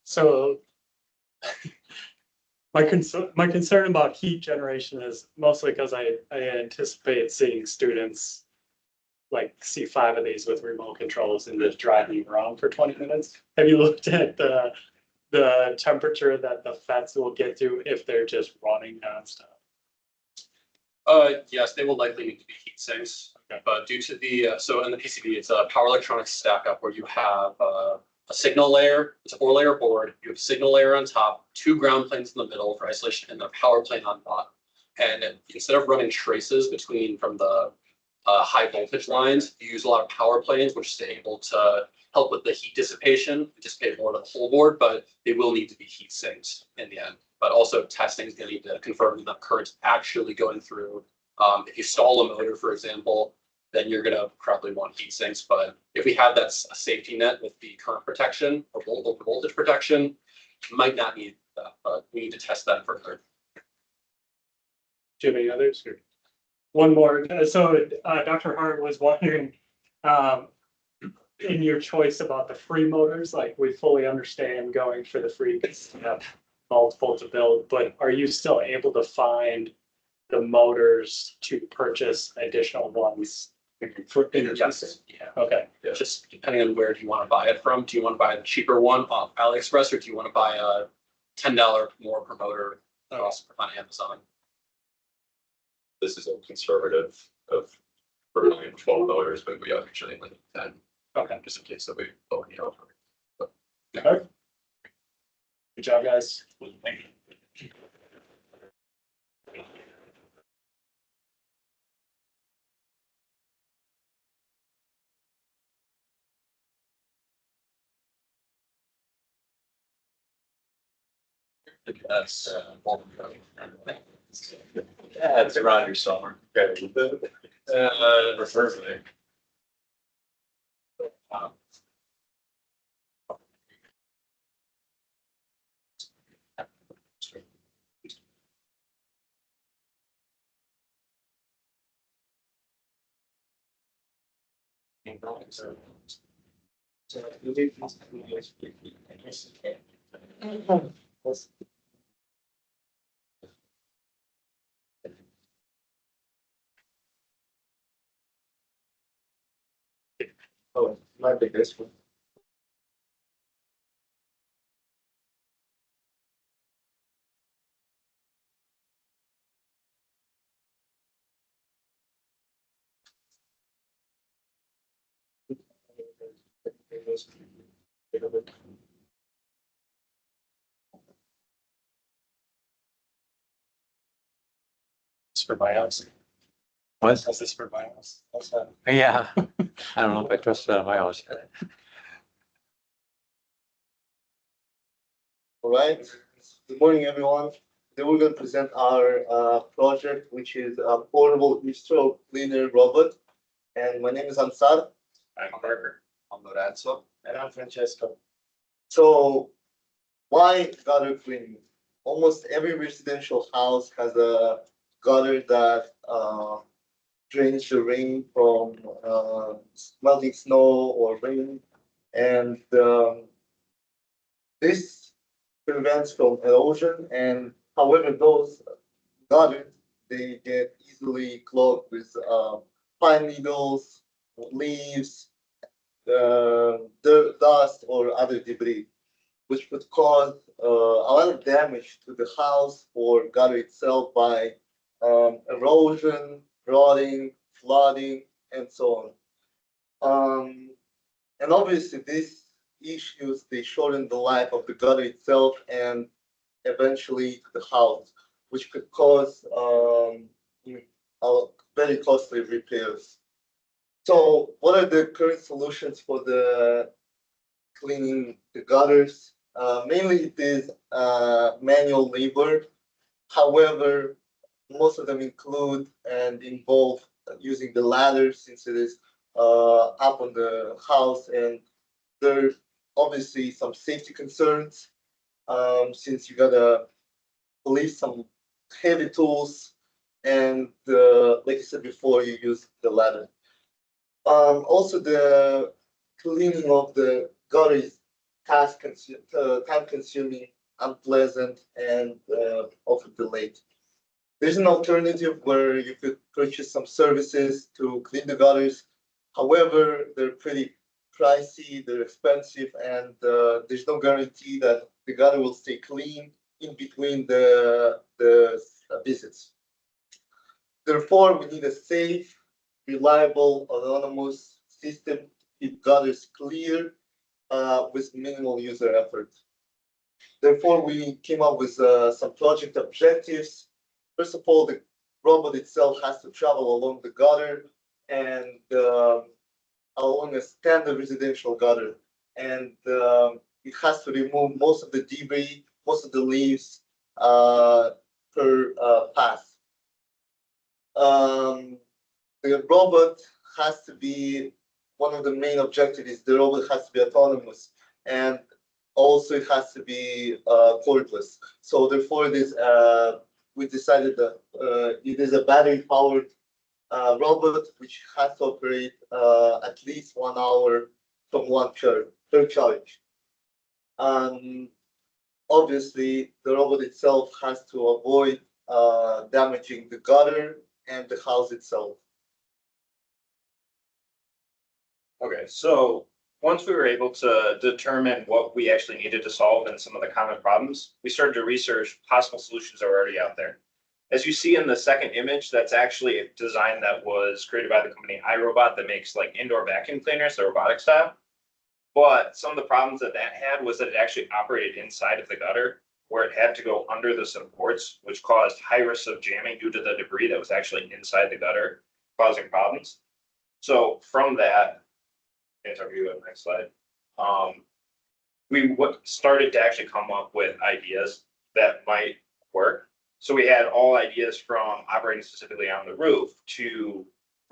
So my concern about heat generation is mostly because I anticipate seeing students like see 5 of these with remote controls and just driving around for 20 minutes. Have you looked at the temperature that the FETs will get to if they're just running nonstop? Yes, they will likely need to be heat sinks, but due to the, so in the PCB, it's a power electronics stack up where you have a signal layer, it's a 4-layer board, you have a signal layer on top, 2 ground planes in the middle for isolation, and a power plane on bottom. And instead of running traces from the high voltage lines, you use a lot of power planes, which is able to help with the heat dissipation, dissipate more of the whole board, but they will need to be heat sinks in the end. But also testing is going to need to confirm that the current's actually going through. If you stall a motor, for example, then you're going to probably want heat sinks. But if we have that safety net with the current protection or voltage protection, might not need that, but we need to test that further. Do you have any others? Or? one more. So, Dr. Hart was wondering, in your choice about the free motors, like we fully understand going for the free because you have multiple to build, but are you still able to find the motors to purchase additional ones for? Yes. Yeah, okay. Just depending on where do you want to buy it from. Do you want to buy the cheaper one off AliExpress, or do you want to buy a $10 more promoter on Amazon? This is a conservative of currently $12, but we actually like 10. Okay. Just in case that we don't need help. Good job, guys. Thank you. That's yeah, it's around your summer. Okay. Preferably. Oh, might be this one. It's for my house. What? That's this for my house. Yeah, I don't know if I trust that in my house. All right, good morning, everyone. Today we're going to present our project, which is a portable industrial cleaner robot. And my name is Ansar. I'm Parker. I'm Lorenzo. And I'm Francesco. So why gutter cleaning? Almost every residential house has a gutter that drains the rain from melting snow or rain. And this prevents from erosion, and however those gutters, they get easily clogged with pine needles, leaves, dirt, dust, or other debris, which could cause a lot of damage to the house or gutter itself by erosion, rotting, flooding, and so on. And obviously, these issues they shorten the life of the gutter itself and eventually the house, which could cause very costly repairs. So, what are the current solutions for the cleaning the gutters? Mainly, it is manual labor. However, most of them include and involve using the ladder since it is up on the house, and there's obviously some safety concerns since you gotta lift some heavy tools, and like I said before, you use the ladder. Also, the cleaning of the gutter is time consuming, unpleasant, and often delayed. There's an alternative where you could purchase some services to clean the gutters. However, they're pretty pricey, they're expensive, and there's no guarantee that the gutter will stay clean in between the visits. Therefore, we need a safe, reliable, autonomous system to keep gutters clear with minimal user effort. Therefore, we came up with some project objectives. First of all, the robot itself has to travel along the gutter and along a standard residential gutter, and it has to remove most of the debris, most of the leaves per pass. The robot has to be one of the main objectives is the robot has to be autonomous, and also it has to be cordless. So therefore, this we decided that it is a battery powered robot which has to operate at least 1 hour from one per charge. And obviously, the robot itself has to avoid damaging the gutter and the house itself. Okay, so once we were able to determine what we actually needed to solve and some of the common problems, we started to research possible solutions that were already out there. As you see in the second image, that's actually a design that was created by the company iRobot that makes like indoor vacuum cleaners, the robotic style. But some of the problems that had was that it actually operated inside of the gutter, where it had to go under the supports, which caused high risks of jamming due to the debris that was actually inside the gutter, causing problems. So from that, interview at next slide. We started to actually come up with ideas that might work. So we had all ideas from operating specifically on the roof to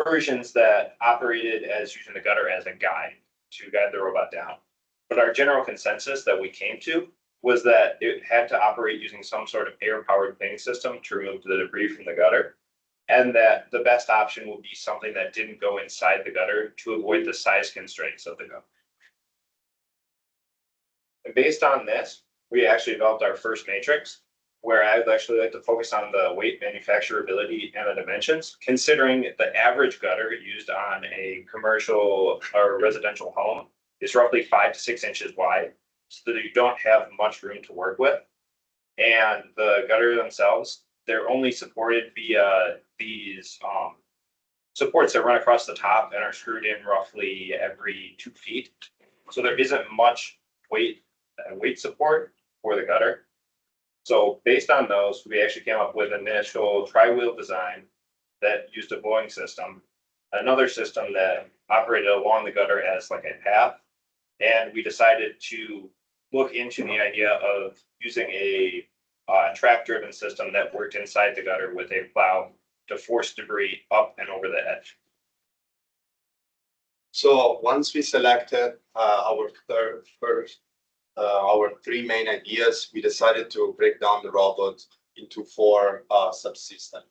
versions that operated as using the gutter as a guide to guide the robot down. But our general consensus that we came to was that it had to operate using some sort of air-powered cleaning system to remove the debris from the gutter, and that the best option would be something that didn't go inside the gutter to avoid the size constraints of the gutter. And based on this, we actually developed our first matrix, where I would actually like to focus on the weight, manufacturability, and the dimensions, considering the average gutter used on a commercial or residential home is roughly 5 to 6 inches wide, so that you don't have much room to work with. And the gutter themselves, they're only supported via these supports that run across the top and are screwed in roughly every 2 feet. So there isn't much weight support for the gutter. So based on those, we actually came up with an initial tri-wheel design that used a Boeing system, another system that operated along the gutter as like a path. And we decided to look into the idea of using a track-driven system that worked inside the gutter with a plow to force debris up and over the edge. So once we selected our three main ideas, we decided to break down the robot into 4 subsystems.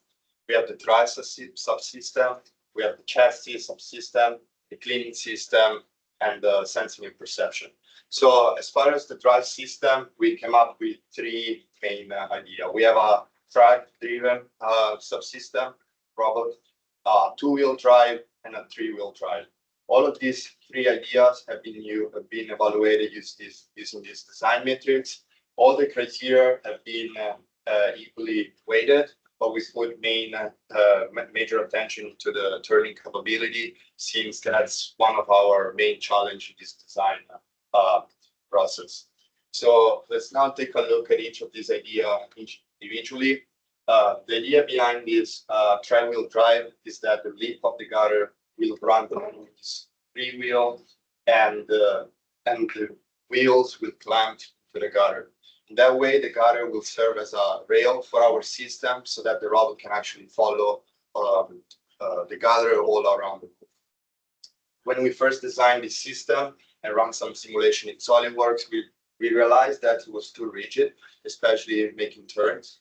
We have the drive subsystem, we have the chassis subsystem, the cleaning system, and the sensing and perception. So as far as the drive system, we came up with 3 main ideas. We have a drive-driven subsystem robot, 2-wheel drive, and a 3-wheel drive. All of these 3 ideas have been evaluated using this design matrix. All the criteria have been equally weighted, but we put major attention to the turning capability, since that's one of our main challenges in this design process. So let's now take a look at each of these ideas individually. The idea behind this tri-wheel drive is that the lip of the gutter will run along this 3-wheel, and the wheels will clamp to the gutter. And that way, the gutter will serve as a rail for our system, so that the robot can actually follow the gutter all around the roof. When we first designed this system and run some simulation in SolidWorks, we realized that it was too rigid, especially making turns.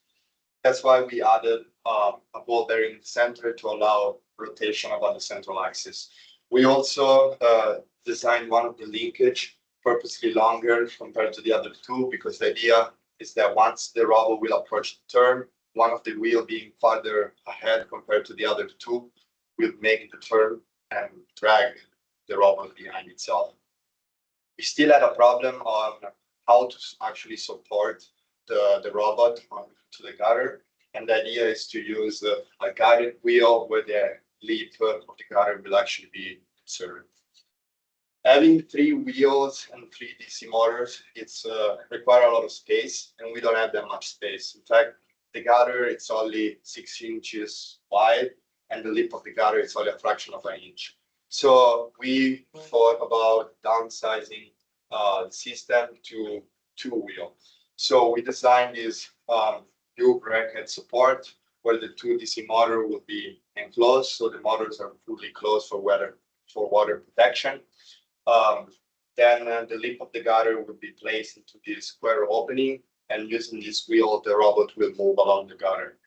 That's why we added a ball bearing in the center to allow rotation about the central axis. We also designed one of the linkage purposely longer compared to the other 2, because the idea is that once the robot will approach the turn, one of the wheel being farther ahead compared to the other 2 will make the turn and drag the robot behind itself. We still had a problem on how to actually support the robot to the gutter, and the idea is to use a guided wheel where the lip of the gutter will actually be inserted. Having 3 wheels and 3 DC motors, it's require a lot of space, and we don't have that much space. In fact, the gutter, it's only 6 inches wide, and the lip of the gutter is only a fraction of an inch. So we thought about downsizing the system to 2-wheel. So we designed this dual bracket support, where the 2 DC motor will be enclosed, so the motors are fully closed for water protection. Then the lip of the gutter will be placed into this square opening, and using this wheel, the robot will move along the gutter.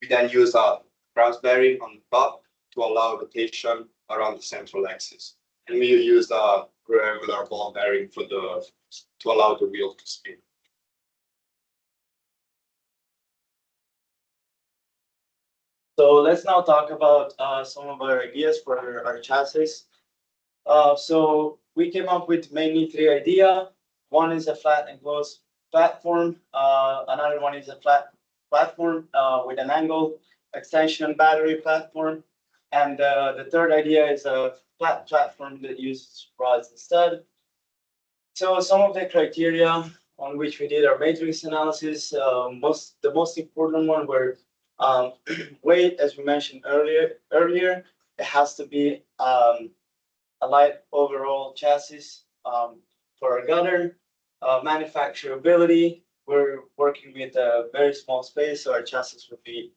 We then use a cross bearing on the top to allow rotation around the central axis. And we use a regular ball bearing to allow the wheel to spin. So let's now talk about some of our ideas for our chassis. So we came up with mainly three ideas. One is a flat enclosed platform. Another one is a flat platform with an angle extension battery platform. And the third idea is a flat platform that uses rods instead. So some of the criteria on which we did our matrix analysis, the most important one were weight, as we mentioned earlier. It has to be a light overall chassis for a gutter. Manufacturability, we're working with a very small space, so our chassis would be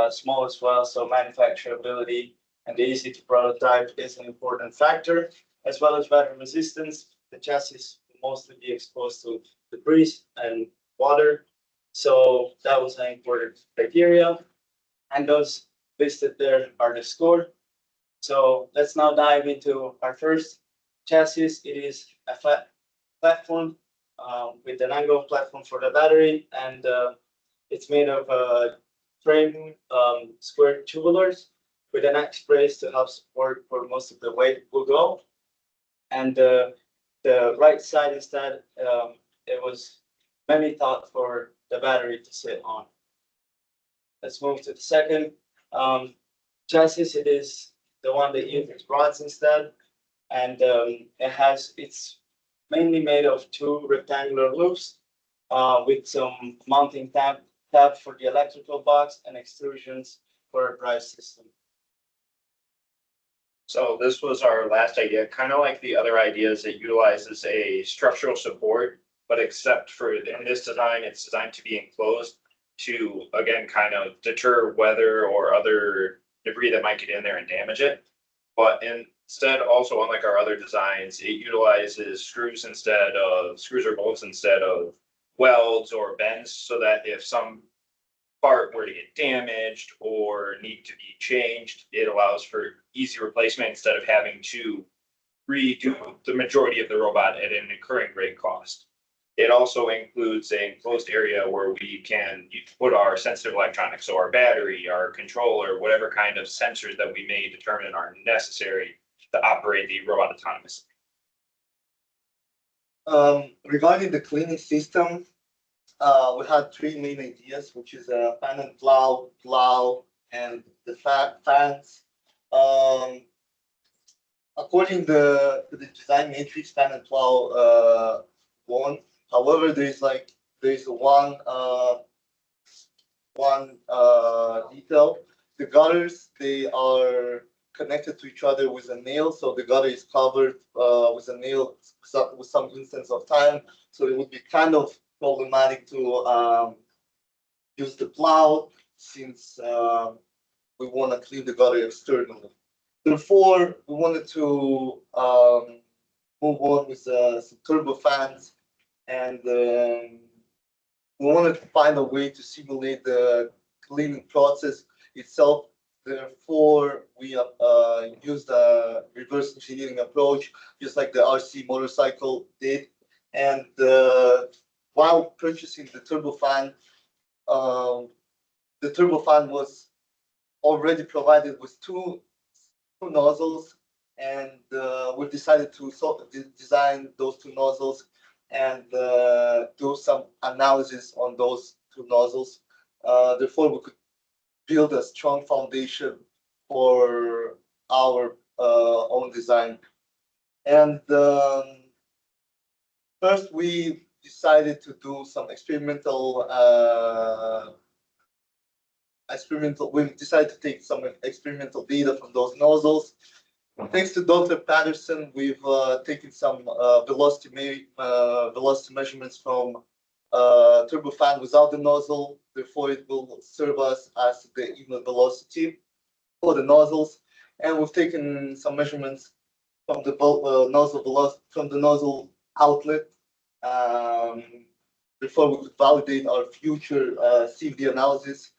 small as well. So manufacturability and easy to prototype is an important factor, as well as weather resistance. The chassis will mostly be exposed to debris and water. So that was an important criteria. And those listed there are the score. So let's now dive into our first chassis. It is a flat platform with an angle platform for the battery, and it's made of frame square tubulars with an X brace to help support where most of the weight will go. And the right side instead, it was mainly thought for the battery to sit on. Let's move to the second chassis. It is the one that uses rods instead, and it's mainly made of two rectangular loops with some mounting tab for the electrical box and extrusions for a drive system. So this was our last idea, kind of like the other ideas. It utilizes a structural support, but except for in this design, it's designed to be enclosed to, again, kind of deter weather or other debris that might get in there and damage it. But instead, also unlike our other designs, it utilizes screws or bolts instead of welds or bends, so that if some part were to get damaged or need to be changed, it allows for easy replacement instead of having to redo the majority of the robot at an incurring great cost. It also includes an enclosed area where we can put our sensitive electronics, so our battery, our controller, whatever kind of sensors that we may determine are necessary to operate the robot autonomously. Regarding the cleaning system, we had three main ideas, which is a fan and plow, and the fans. According to the design matrix, fan and plow won. However, there's one detail. The gutters, they are connected to each other with a nail, so the gutter is covered with a nail with some instance of time. So it would be kind of problematic to use the plow since we want to clean the gutter externally. Therefore, we wanted to move on with some turbo fans, and we wanted to find a way to simulate the cleaning process itself. Therefore, we used a reverse engineering approach, just like the RC motorcycle did. And while purchasing the turbofan was already provided with two nozzles, and we decided to design those two nozzles and do some analysis on those two nozzles. Therefore, we could build a strong foundation for our own design. And first, we decided to do some we decided to take some experimental data from those nozzles. Thanks to Dr. Patterson, we've taken some velocity measurements from turbofan without the nozzle. Therefore, it will serve us as the inlet velocity for the nozzles. And we've taken some measurements from the nozzle outlet. Before we could validate our future CFD analysis.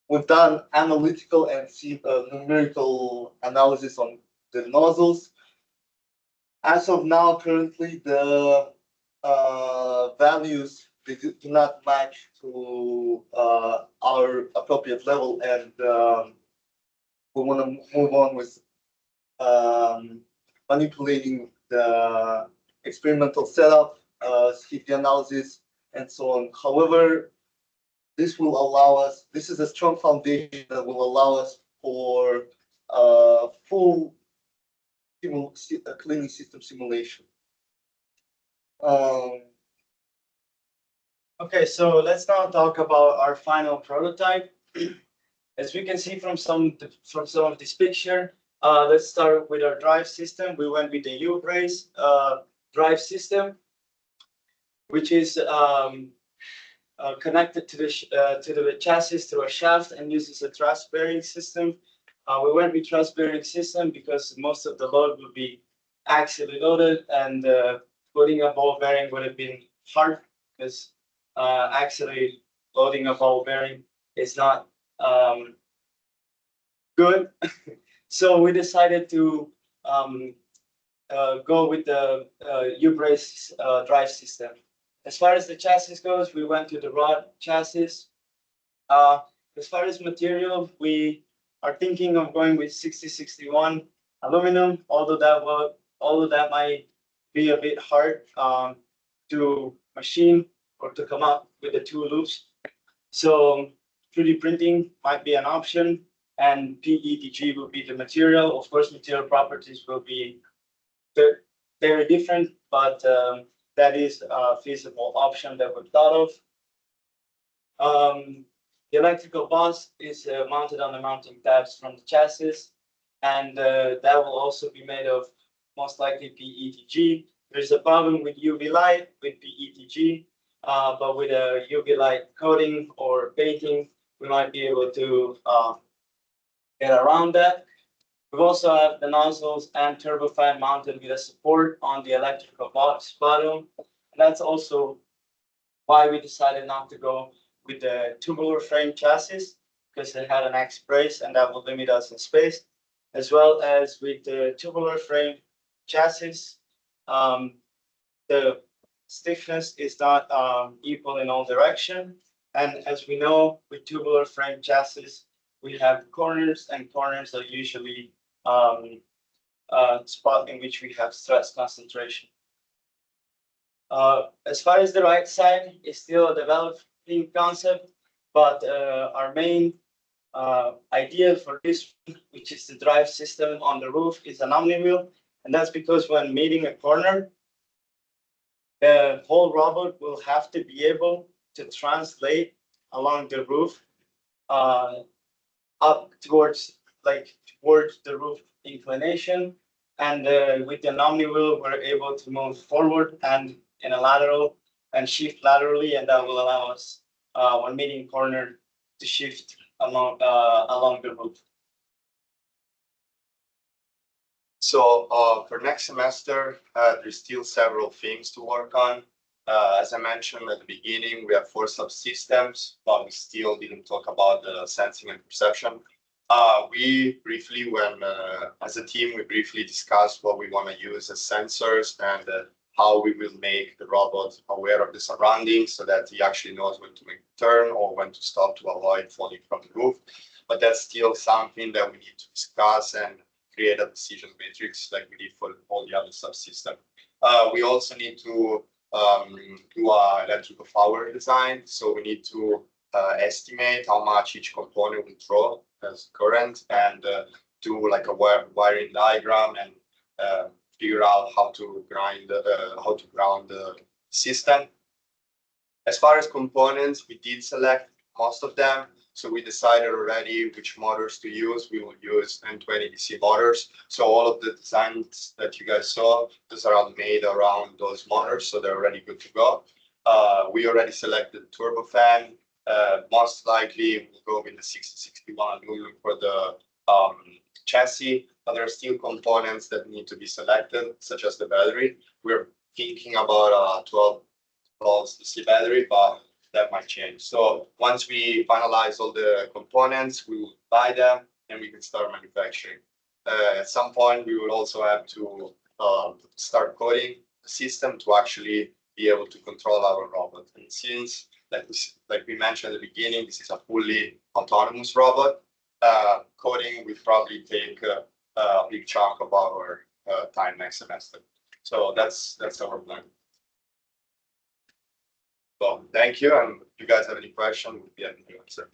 we've done analytical and numerical analysis on the nozzles. As of now, currently the values they do not match to our appropriate level, and we want to move on with manipulating the experimental setup, heat analysis, and so on. However, this will allow us. This is a strong foundation that will allow us for full cleaning system simulation. Okay, so let's now talk about our final prototype. As we can see from some of this picture, let's start with our drive system. We went with the U-brace drive system, which is connected to the chassis through a shaft and uses a thrust bearing system. We went with thrust bearing system because most of the load will be axially loaded, and putting a ball bearing would have been hard because axially loading a ball bearing is not good. So we decided to go with the U-brace drive system. As far as the chassis goes, we went to the rod chassis. As far as material, we are thinking of going with 6061 aluminum, although that might be a bit hard to machine or to come up with the two loops. So 3D printing might be an option, and PETG will be the material. Of course, material properties will be very different, but that is a feasible option that we've thought of. The electrical bus is mounted on the mounting tabs from the chassis, and that will also be made of most likely PETG. There's a problem with UV light with PETG, but with a UV light coating or painting, we might be able to get around that. We also have the nozzles and turbofan mounted with a support on the electrical box bottom. And that's also why we decided not to go with the tubular frame chassis, because it had an X brace and that will limit us in space, as well as with the tubular frame chassis. The stiffness is not equal in all direction. And as we know, with tubular frame chassis, we have corners, and corners are usually spot in which we have stress concentration. As far as the right side is still a developing concept, but our main idea for this, which is the drive system on the roof, is an omni-wheel. And that's because when meeting a corner, the whole robot will have to be able to translate along the roof up towards the roof inclination. And with the omni-wheel, we're able to move forward and in a lateral and shift laterally, and that will allow us when meeting corner to shift along the roof. So for next semester, there's still several things to work on. As I mentioned at the beginning, we have 4 subsystems, but we still didn't talk about the sensing and perception. We briefly, as a team, we briefly discussed what we want to use as sensors and how we will make the robot aware of the surroundings so that he actually knows when to make a turn or when to stop to avoid falling from the roof. But that's still something that we need to discuss and create a decision matrix like we did for all the other subsystems. We also need to do our electrical power design. So we need to estimate how much each component will draw as current and do like a wiring diagram and figure out how to ground the system. As far as components, we did select most of them. So we decided already which motors to use. We will use N20 DC motors. So all of the designs that you guys saw, those are all made around those motors. So they're already good to go. We already selected turbofan. Most likely we'll go with the 6061 aluminum for the chassis, but there are still components that need to be selected, such as the battery. We're thinking about a 12 volts DC battery, but that might change. So once we finalize all the components, we will buy them and we can start manufacturing. At some point, we will also have to start coding the system to actually be able to control our robot. And since, like we mentioned at the beginning, this is a fully autonomous robot, coding will probably take a big chunk of our time next semester. So that's our plan. So thank you. And if you guys have any questions, we'll be happy to answer.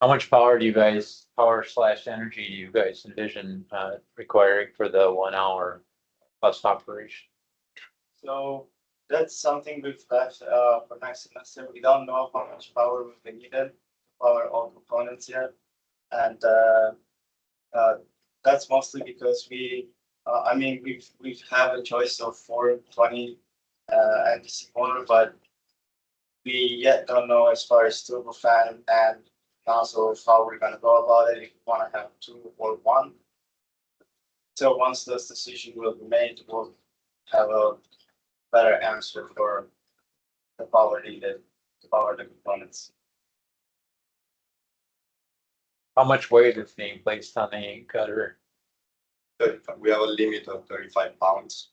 How much power do you guys, power/energy do you guys envision requiring for the 1 hour bus operation? So that's something we've left for next semester. We don't know how much power will be needed to power all components yet. And that's mostly because I mean, we've have a choice of 420 NDC motor, but we yet don't know as far as turbofan and also how we're gonna go about it, if we wanna have 2 or 1. So once this decision will be made, we'll have a better answer for the power needed to power the components. How much weight is being placed on the gutter? We have a limit of 35 pounds.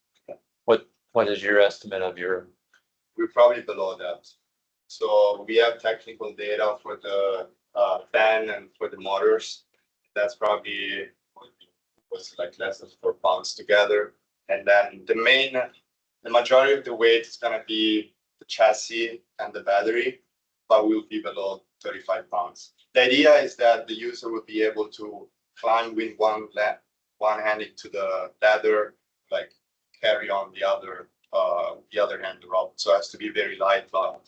What is your estimate of your? We're probably below that. So we have technical data for the fan and for the motors. That's probably was like less than 4 pounds together. And then the majority of the weight is gonna be the chassis and the battery, but we'll be below 35 pounds. The idea is that the user will be able to climb with one hand into the ladder, like carry on the other hand the robot. So it has to be very light, but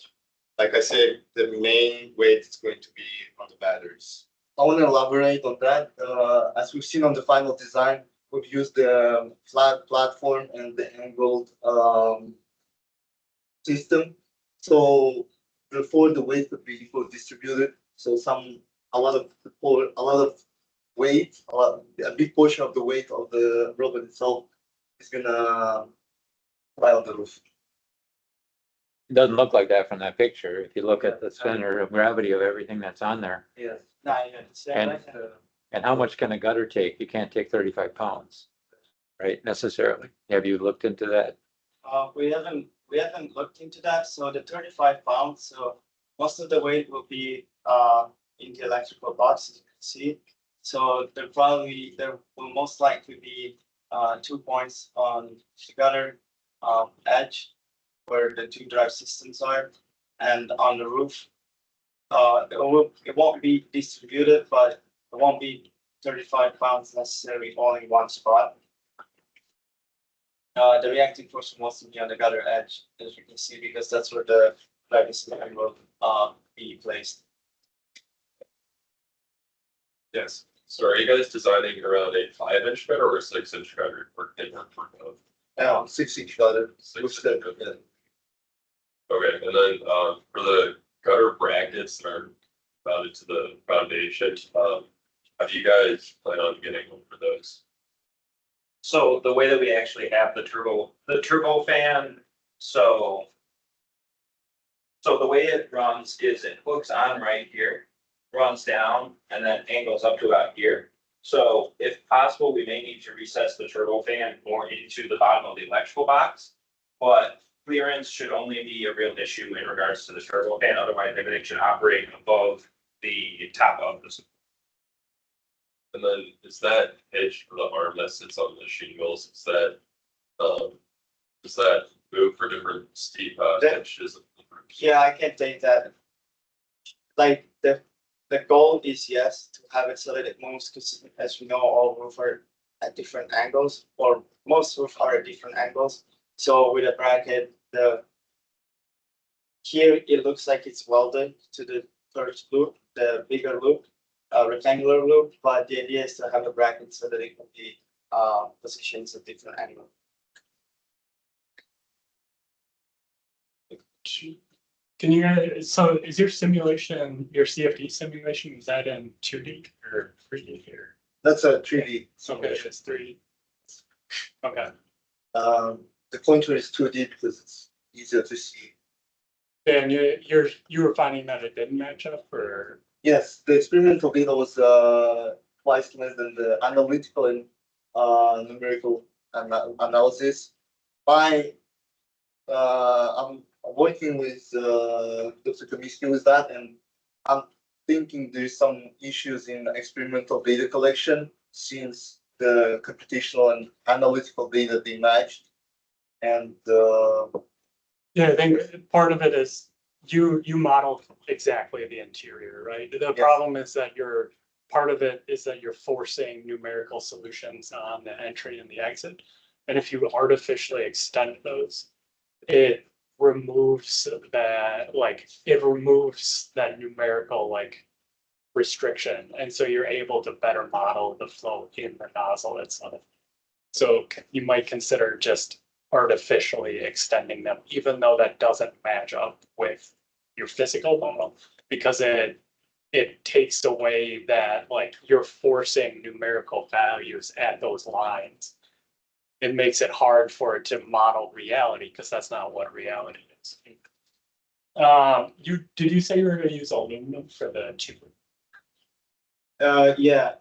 like I said, the main weight is going to be on the batteries. I want to elaborate on that. As we've seen on the final design, we've used the flat platform and the angled system. So therefore, the weight could be equal distributed. So a lot of weight, a big portion of the weight of the robot itself is gonna lie on the roof. It doesn't look like that from that picture. If you look at the center of gravity of everything that's on there. Yes. And how much can a gutter take? You can't take 35 pounds, right? Necessarily. Have you looked into that? We haven't looked into that. So the 35 pounds. So most of the weight will be in the electrical box, as you can see. So there will most likely be 2 points on the gutter edge where the 2 drive systems are, and on the roof. It won't be distributed, but it won't be 35 pounds necessarily all in one spot. The reacting force will mostly be on the gutter edge, as you can see, because that's where the driving system will be placed. Yes. So are you guys designing around a 5-inch gutter or a 6-inch gutter or both? 6-inch gutter. 6-inch. Okay, and then for the gutter brackets that are mounted to the foundation, how do you guys plan on getting over those? So the way that we actually have the turbo fan, so the way it runs is it hooks on right here, runs down, and then angles up to about here. So if possible, we may need to recess the turbo fan more into the bottom of the electrical box, but clearance should only be a real issue in regards to the turbo fan. Otherwise, everything should operate above the top of the. And then is that edge for the arm that sits on the shingles? Does that move for different steep edges? Yeah, I can take that. Like the goal is, yes, to have it so that it moves, because as we know, all roofs are at different angles, or most roofs are at different angles. So with a bracket, here it looks like it's welded to the first loop, the bigger loop, rectangular loop, but the idea is to have a bracket so that it can be positioned at different angles. Can you guys, so is your simulation, your CFD simulation, is that in 2D or 3D here? That's a 3D. Okay, it's 3D. Okay. the pointer is too deep because it's easier to see. And you were finding that it didn't match up, or? Yes, the experimental data was twice less than the analytical and numerical analysis. I'm working with Dr. Kaminsky with that, and I'm thinking there's some issues in experimental data collection since the computational and analytical data they matched. And Yeah, I think part of it is you modeled exactly the interior, right? The problem is that part of it is that you're forcing numerical solutions on the entry and the exit. And if you artificially extend those, it removes that numerical restriction. And so you're able to better model the flow in the nozzle itself. So you might consider just artificially extending them, even though that doesn't match up with your physical model, because it takes away that you're forcing numerical values at those lines. It makes it hard for it to model reality, because that's not what reality is. Did you say you were going to use aluminum for the tube? Yeah,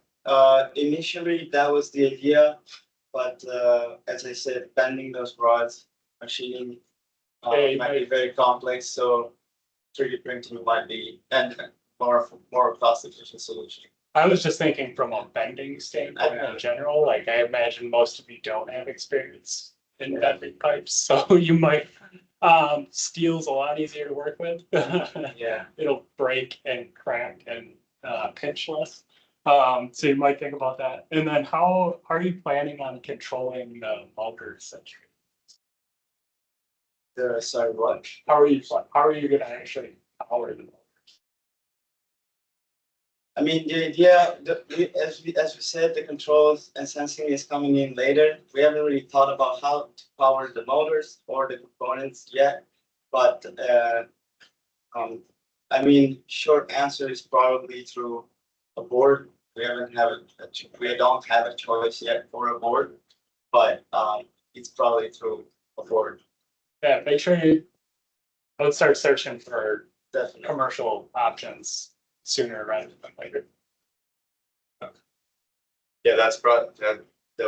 initially that was the idea, but as I said, bending those rods, machining might be very complex, so 3D printing might be and more cost efficient solution. I was just thinking from a bending standpoint in general, I imagine most of you don't have experience in bending pipes, so you might, steel's a lot easier to work with. Yeah. It'll break and crack and pinch less. So you might think about that. And then how are you planning on controlling the motors? Sorry, what? How are you gonna actually power the motors? I mean, the idea, as we said, the controls and sensing is coming in later. We haven't really thought about how to power the motors or the components yet. But I mean, short answer is probably through a board. We don't have a choice yet for a board, but it's probably through a board. Yeah, make sure I would start searching for Definitely. commercial options sooner rather than later. Yeah, that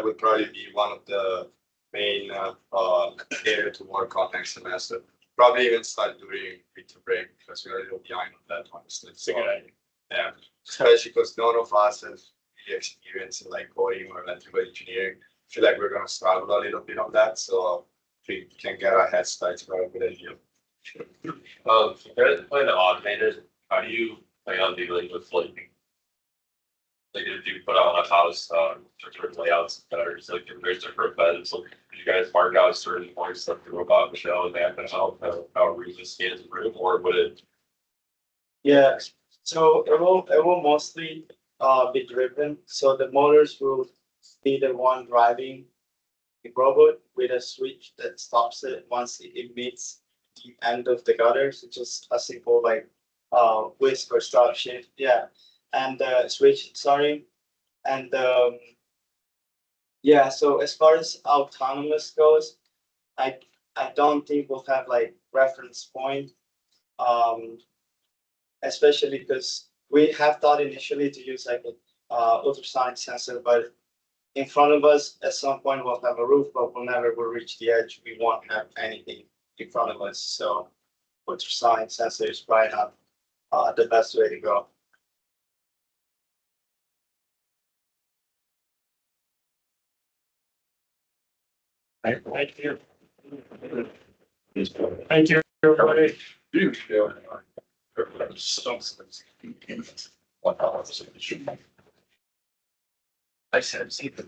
would probably be one of the main area to work on next semester. Probably even start doing winter break because we're a little behind on that, honestly. It's a good idea. Yeah, especially because none of us have really experience in coding or electrical engineering. I feel like we're gonna struggle a little bit on that, so if we can get our head started, it's a good idea. If you guys plan to automate it, how do you plan on dealing with flaking? If you put on a house, certain layouts that are just if there's different beds, so you guys mark out certain points that the robot would show and map it out how a room scans a room, or would it? Yeah, so it will mostly be driven. So the motors will be the one driving the robot with a switch that stops it once it meets the end of the gutter. So just a simple whisk or stop shift. Yeah. And switch, sorry. And yeah, so as far as autonomous goes, I don't think we'll have reference point. Especially because we have thought initially to use an ultrasonic sensor, but in front of us at some point we'll have a roof, but whenever we reach the edge, we won't have anything in front of us. So ultrasonic sensor is probably not the best way to go. Thank you. Thank you, everybody. I said, see the